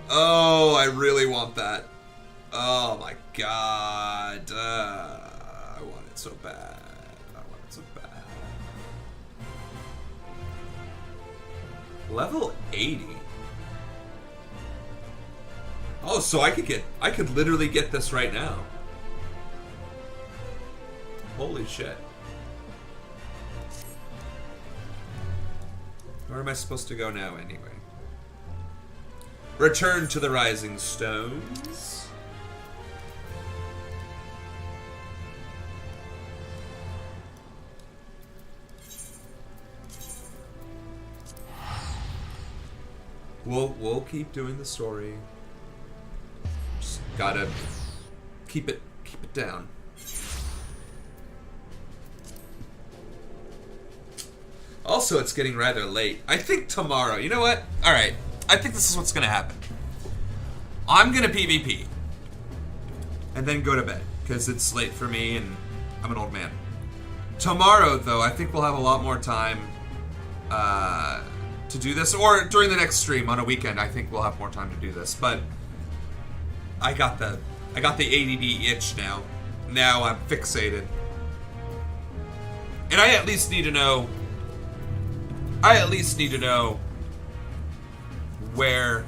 Oh, I really want that. Oh my god. I want it so bad. I want it so bad. Level 80. Oh, so I could literally get this right now. Holy shit. Where am I supposed to go now anyway? Return to the Rising Stones. We'll keep doing the story. Just gotta keep it down. Also, it's getting rather late. I think tomorrow. You know what? All right. I think this is what's gonna happen. I'm gonna PvP and then go to bed because it's late for me and I'm an old man. Tomorrow, though, I think we'll have a lot more time to do this, or during the next stream on a weekend. I think we'll have more time to do this. But I got the ADD itch now. Now I'm fixated, and I at least need to know. Where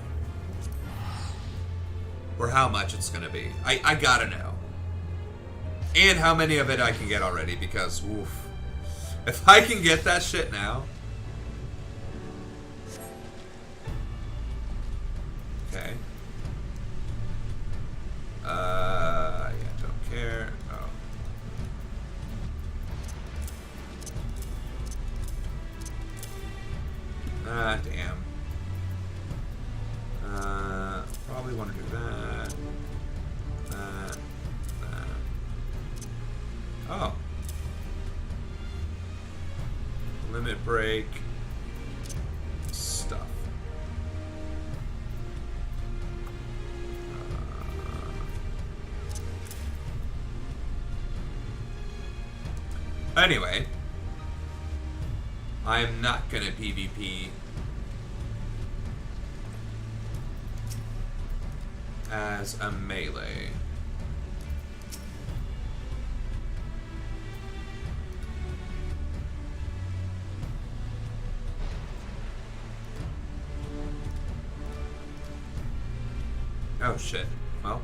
or how much it's gonna be. I gotta know. And how many of it I can get already, because oof. If I can get that shit now. Okay. Yeah, don't care. Oh. Ah, damn. Probably want to do that. That. Oh. Limit break. Stuff. Anyway. I am not gonna PvP as a melee. Oh shit. Well,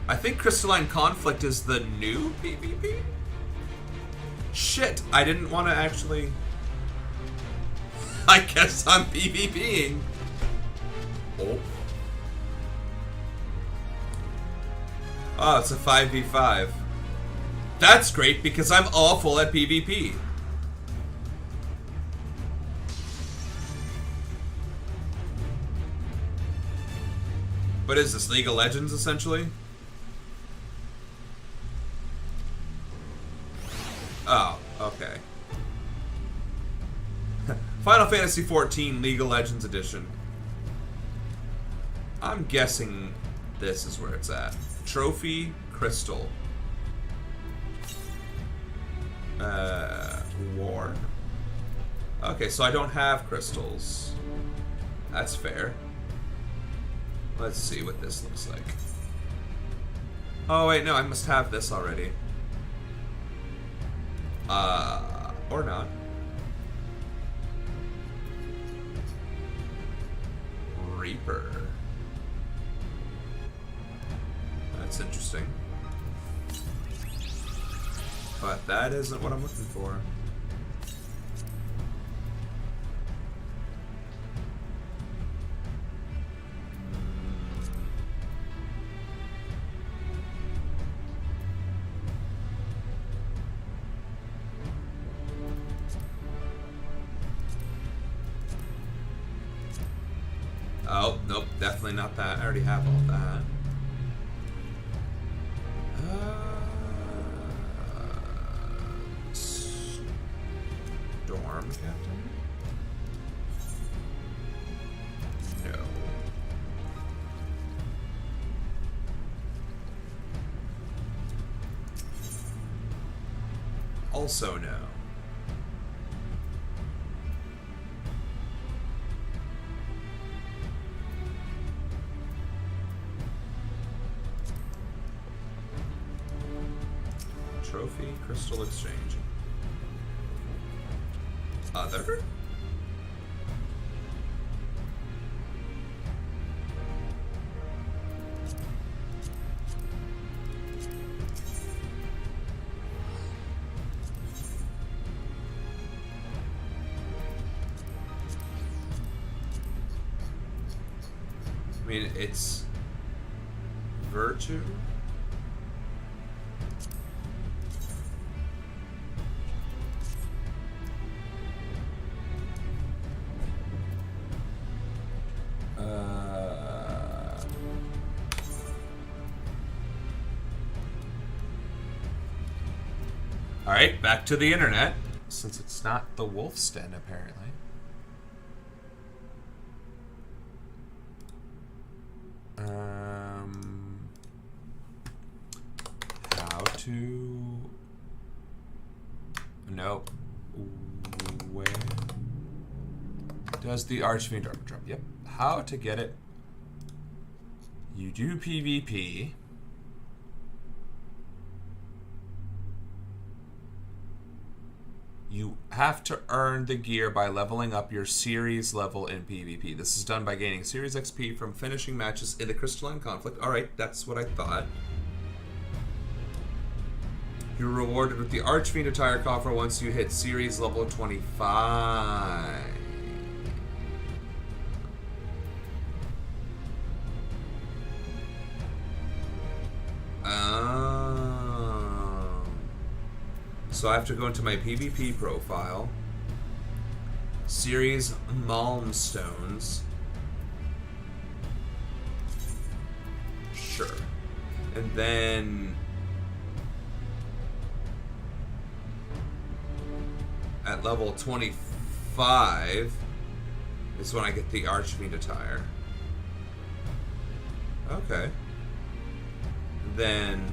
I think Crystalline Conflict is the new PvP? Shit, I didn't want to actually... I guess I'm PvPing. Oh. Oh, it's a 5v5. That's great because I'm awful at PvP. What is this, League of Legends, essentially? Oh, okay. Final Fantasy XIV League of Legends Edition. I'm guessing this is where it's at. Trophy Crystal. War. Okay, so I don't have crystals. That's fair. Let's see what this looks like. Oh wait, no, I must have this already. Or not. Reaper. That's interesting. But that isn't what I'm looking for. Oh, nope, definitely not that. I already have all that. Storm Captain? No. Also no. Trophy, Crystal Exchange. Other? I mean, it's Virtue. Alright, back to the internet. Since it's not the Wolf's Den, apparently. How to... Nope. Where does the Archfiend drop? Yep. How to get it. You do PvP. You have to earn the gear by leveling up your series level in PvP. This is done by gaining series XP from finishing matches in the Crystalline Conflict. Alright, that's what I thought. You're rewarded with the Archfiend attire coffer once you hit series level 25. So I have to go into my PvP profile, series Malmstones, sure, and then at level 25 is when I get the Archfiend attire. Okay. Then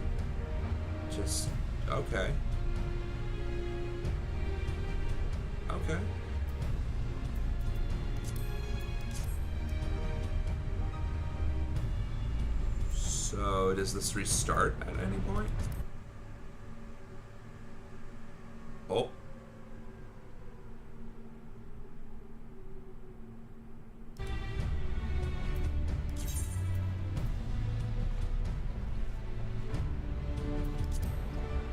just okay. Okay. So does this restart at any point? Oh.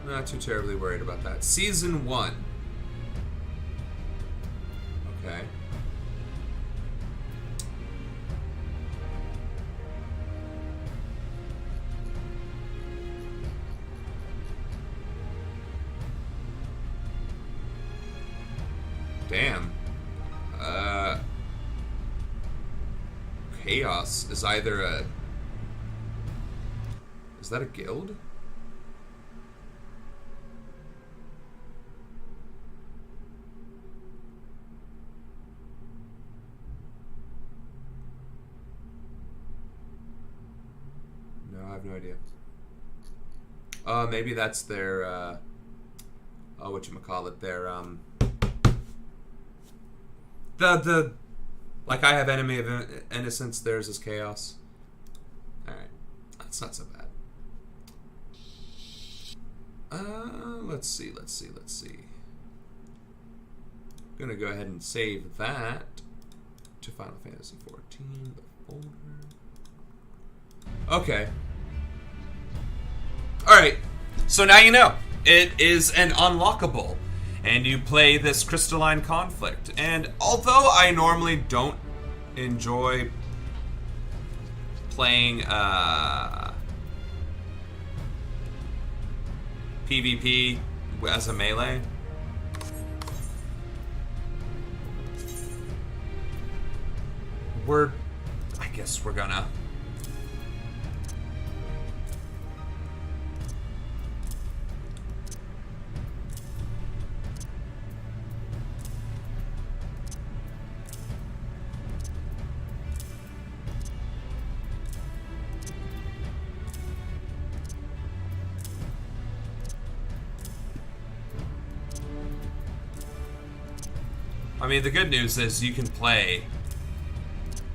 Not too terribly worried about that. Season 1. Okay. Damn. Chaos is either a... Is that a guild? No, I have no idea. Maybe that's their, oh, whatchamacallit, their, like I have Enemy of Innocence, theirs is Chaos. Alright. That's not so bad. Let's see. I'm gonna go ahead and save that to Final Fantasy XIV, the folder. Okay. Alright. So now you know. It is an unlockable. And you play this Crystalline Conflict. And although I normally don't enjoy playing PvP as a melee, I guess we're gonna... I mean, the good news is you can play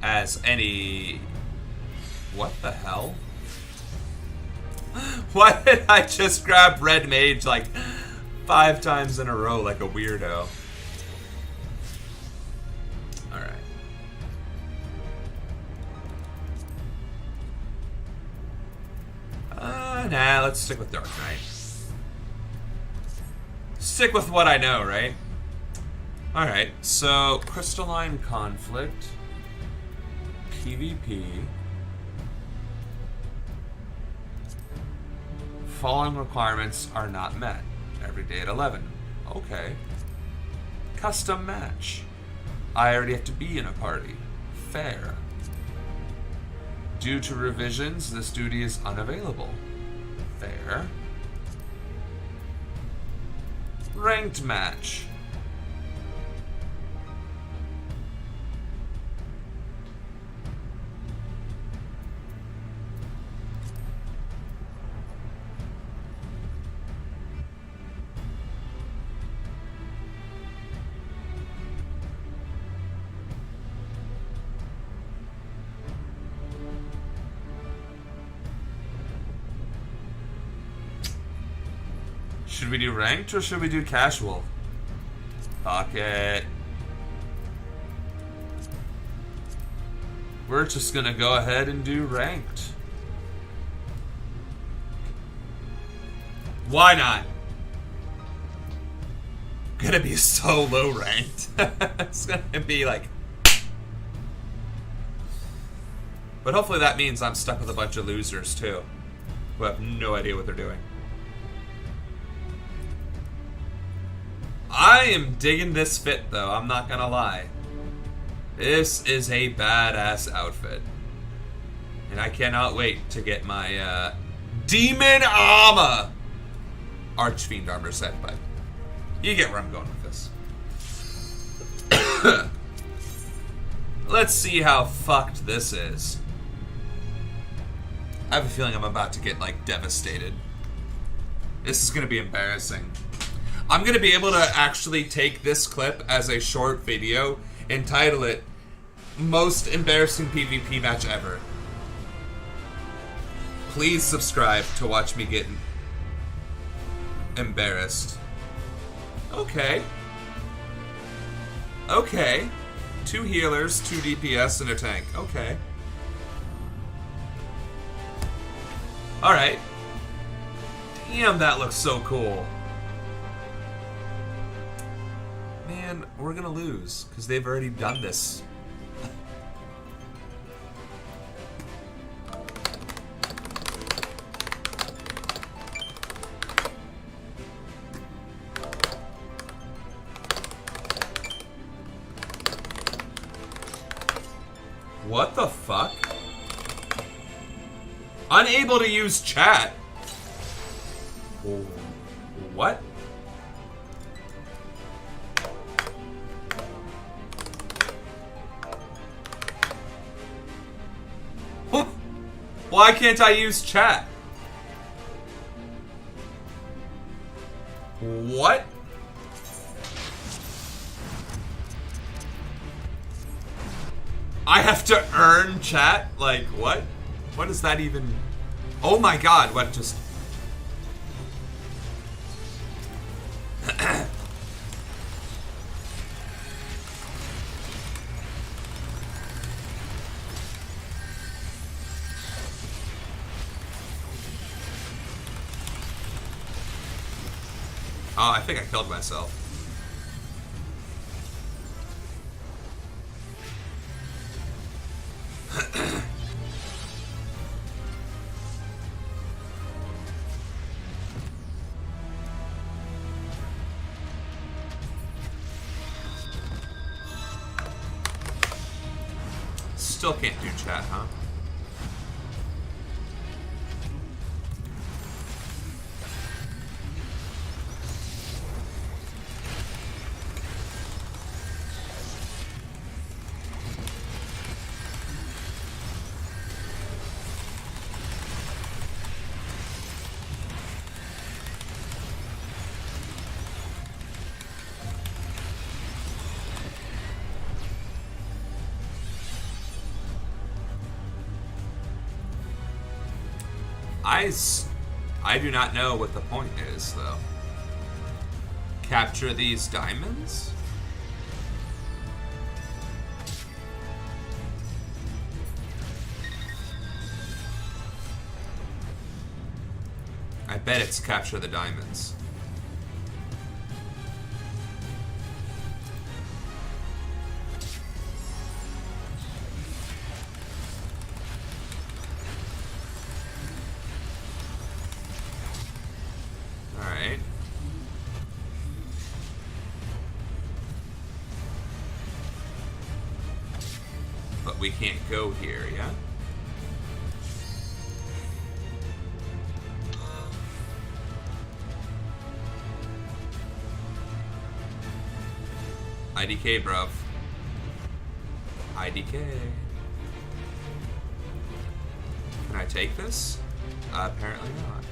as any... What the hell? Why did I just grab Red Mage like 5 times in a row like a weirdo? Alright. Nah, let's stick with Dark Knight. Stick with what I know, right? Alright, so Crystalline Conflict, PvP, following requirements are not met. Every day at 11. Okay. Custom match. I already have to be in a party. Fair. Due to revisions, this duty is unavailable. Fair. Ranked match. Should we do ranked or should we do casual? Fuck it. We're just gonna go ahead and do ranked. Why not? Gonna be so low ranked. It's gonna be like... But hopefully that means I'm stuck with a bunch of losers too, who have no idea what they're doing. I am digging this fit though, I'm not gonna lie. This is a badass outfit. And I cannot wait to get my Demon Armor Archfiend armor set, but you get where I'm going with this. Let's see how fucked this is. I have a feeling I'm about to get like devastated. This is gonna be embarrassing. I'm gonna be able to actually take this clip as a short video and title it Most Embarrassing PvP Match Ever. Please subscribe to watch me get embarrassed. Okay. Okay. 2 healers, 2 DPS, and a tank. Okay. Alright. Damn, that looks so cool. Man, we're gonna lose, because they've already done this. What the fuck? Unable to use chat. What? Why can't I use chat? What? I have to earn chat? Like, what? What is that even? Oh my god, what just... Oh, I think I killed myself. Still can't do chat, huh? I do not know what the point is, though. Capture these diamonds? I bet it's capture the diamonds. We can't go here, yeah? IDK, bruv. IDK. Can I take this? Apparently not.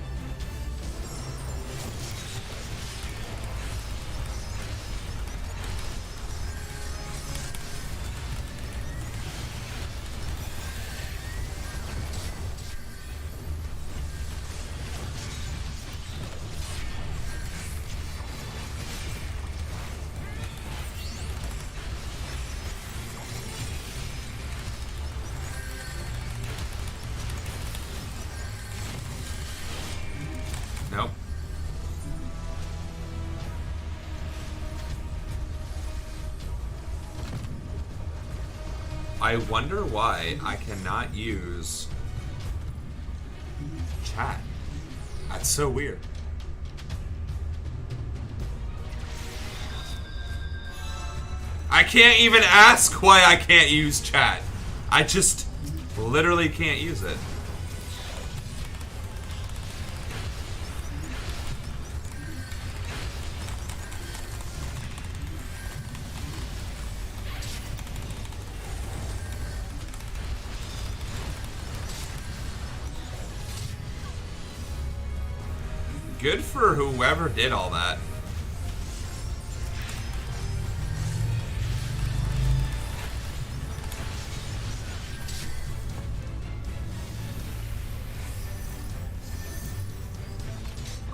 Nope. I wonder why I cannot use chat. That's so weird. I can't even ask why I can't use chat. I just literally can't use it. Good for whoever did all that.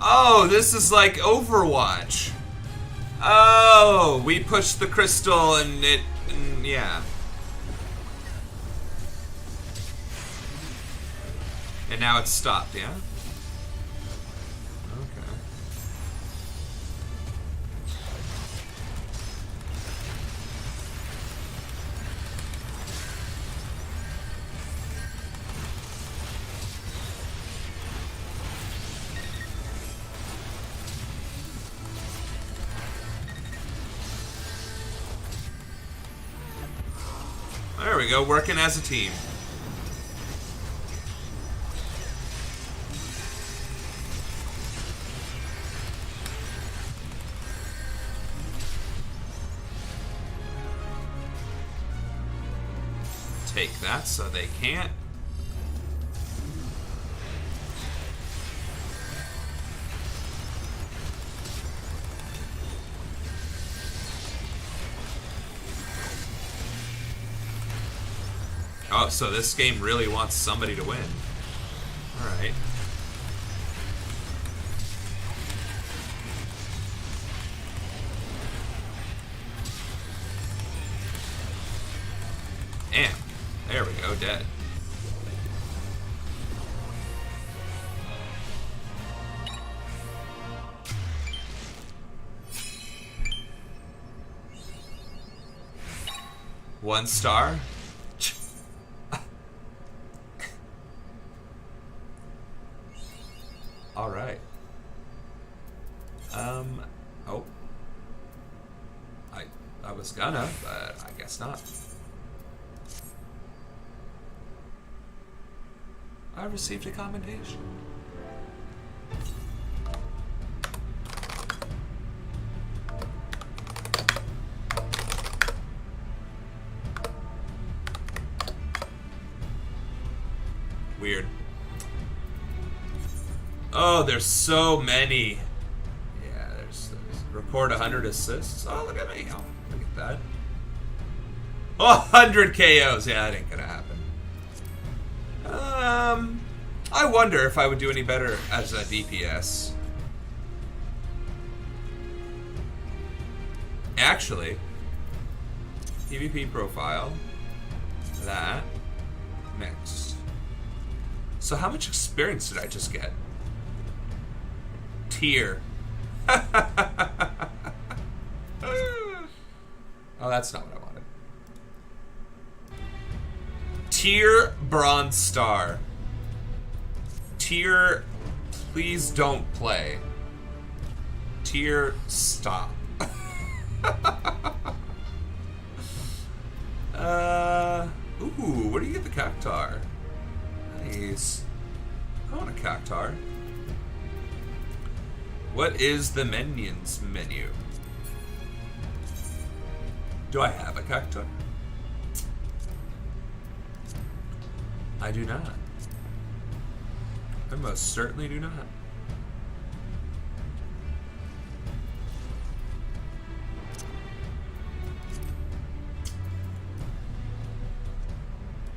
Oh, this is like Overwatch. Oh, we pushed the crystal and yeah. And now it's stopped, yeah? Okay. There we go, working as a team. Take that so they can't. Oh, so this game really wants somebody to win. Alright. Damn. There we go, dead. One star? Alright. Oh. I was gonna, but I guess not. I received a commendation. Weird. Oh, there's so many. Yeah, there's record 100 assists. Oh, look at me. Oh, look at that. Oh, 100 KOs. Yeah, that ain't gonna happen. I wonder if I would do any better as a DPS. Actually, PvP profile. That. Next. So how much experience did I just get? Tier. Oh, that's not what I wanted. Tier Bronze Star. Tier Please Don't Play. Tier Stop. Ooh, where do you get the cactar? Nice. I want a cactar. What is the minions menu? Do I have a cactar? I do not. I most certainly do not.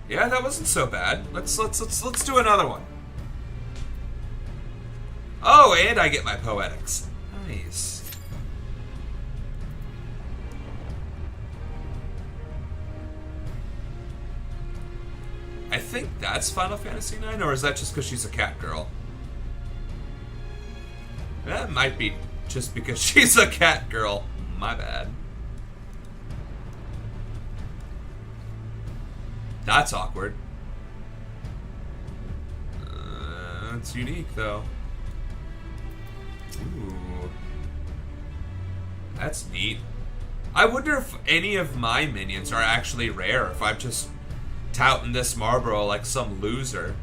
Yeah, that wasn't so bad. Let's do another one. Oh, and I get my poetics. Nice. I think that's Final Fantasy IX, or is that just because she's a cat girl? That might be just because she's a cat girl. My bad. That's awkward. It's unique, though. Ooh. That's neat. I wonder if any of my minions are actually rare, if I'm just touting this Marlboro like some loser.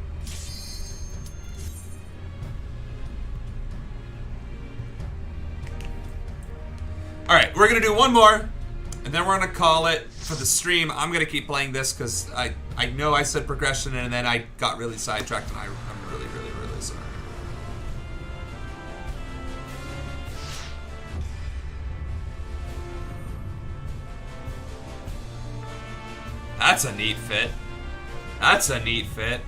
Alright, we're gonna do one more, and then we're gonna call it for the stream. I'm gonna keep playing this because I know I said progression and then I got really sidetracked, and I'm really, really, really sorry. That's a neat fit. That's a neat fit.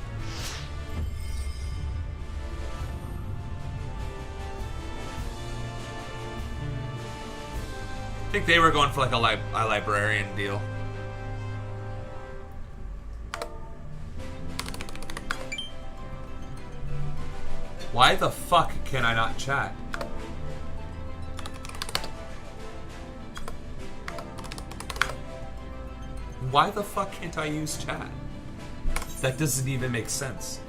think they were going for like a librarian deal. Why the fuck can I not chat? Why the fuck can't I use chat? That doesn't even make sense.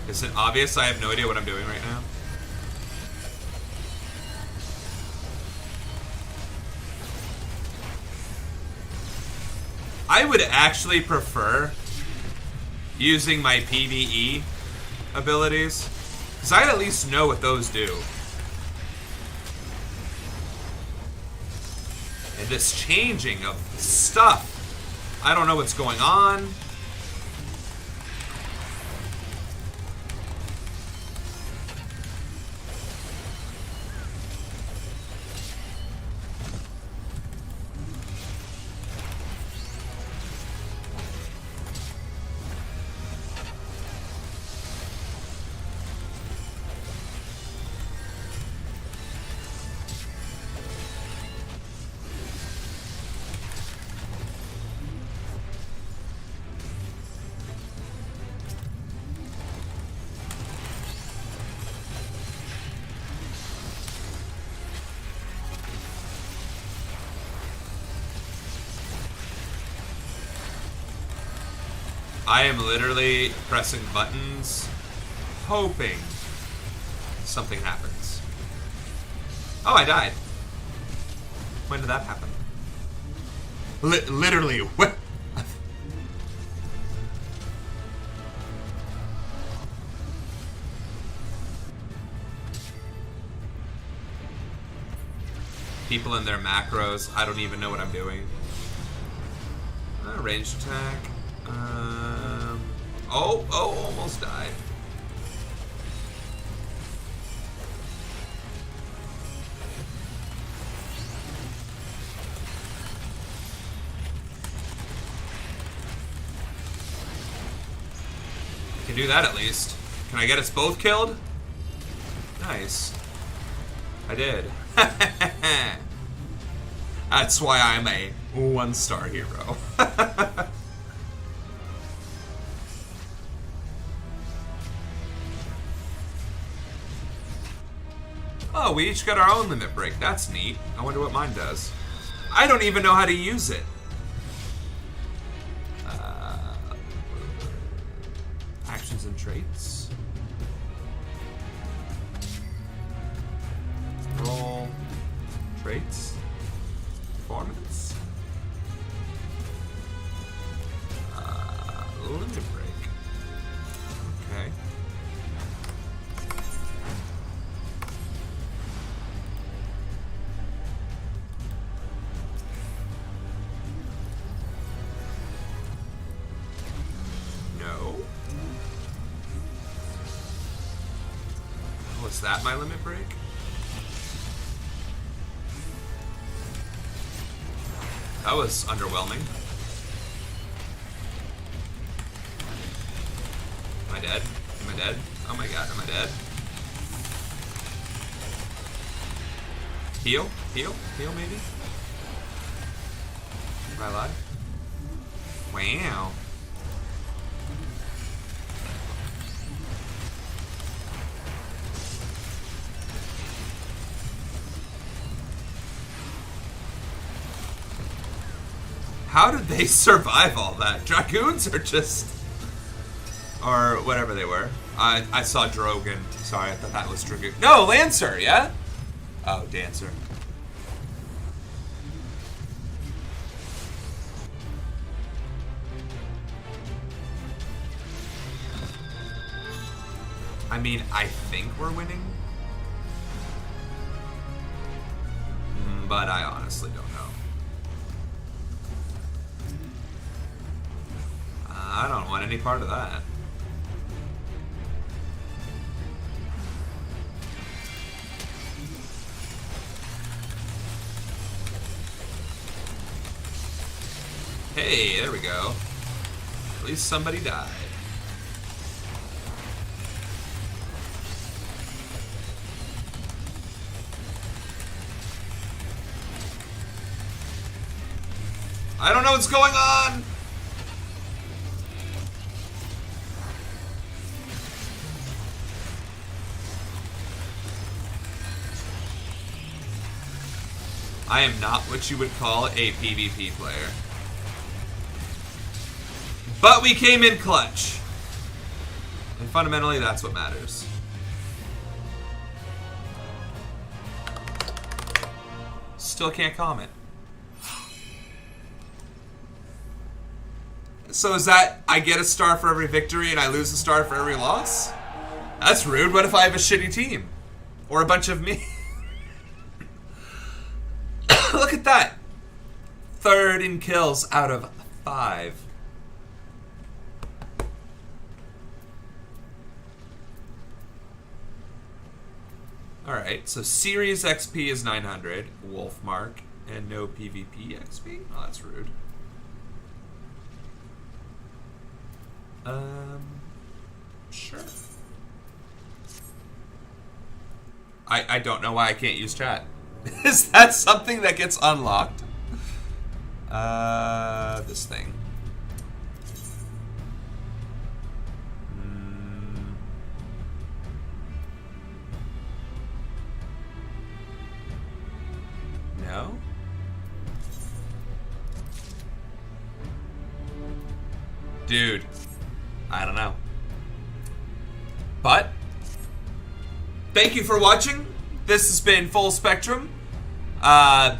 Is it obvious I have no idea what I'm doing right now? I would actually prefer using my PvE abilities, because I at least know what those do. And this changing of stuff, I don't know what's going on. I am literally pressing buttons, hoping something happens. Oh, I died. When did that happen? Literally, what? People in their macros, I don't even know what I'm doing. Ranged attack. Oh, almost died. Can do that at least. Can I get us both killed? Nice. I did. That's why I'm a 1-star hero. Oh, we each got our own limit break. That's neat. I wonder what mine does. I don't even know how to use it. Actions and traits. Roll. Traits. Performance. Limit break. Okay. Was that my limit break? That was underwhelming. Am I dead? Am I dead? Oh my god, am I dead? Heal? Heal? Heal maybe? Am I alive? Wow. How did they survive all that? Dragoons are just... Or whatever they were. I saw Drogon. Sorry, I thought that was Dragoon. No, Lancer, yeah? Oh, Dancer. I mean, I think we're winning. But I honestly don't know. I don't want any part of that. Hey, there we go. At least somebody died. I don't know what's going on! I am not what you would call a PvP player. But we came in clutch. And fundamentally, that's what matters. Still can't comment. So is that I get a star for every victory and I lose a star for every loss? That's rude. What if I have a shitty team? Or a bunch of me? Look at that. 3rd in kills out of 5. Alright, so Series XP is 900, Wolfmark, and no PvP XP? Oh, that's rude. Sure. I don't know why I can't use chat. Is that something that gets unlocked? This thing. No? Dude. I don't know. But thank you for watching. This has been Full Spectrum. Not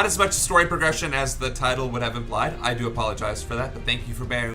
as much story progression as the title would have implied. I do apologize for that, but thank you for bearing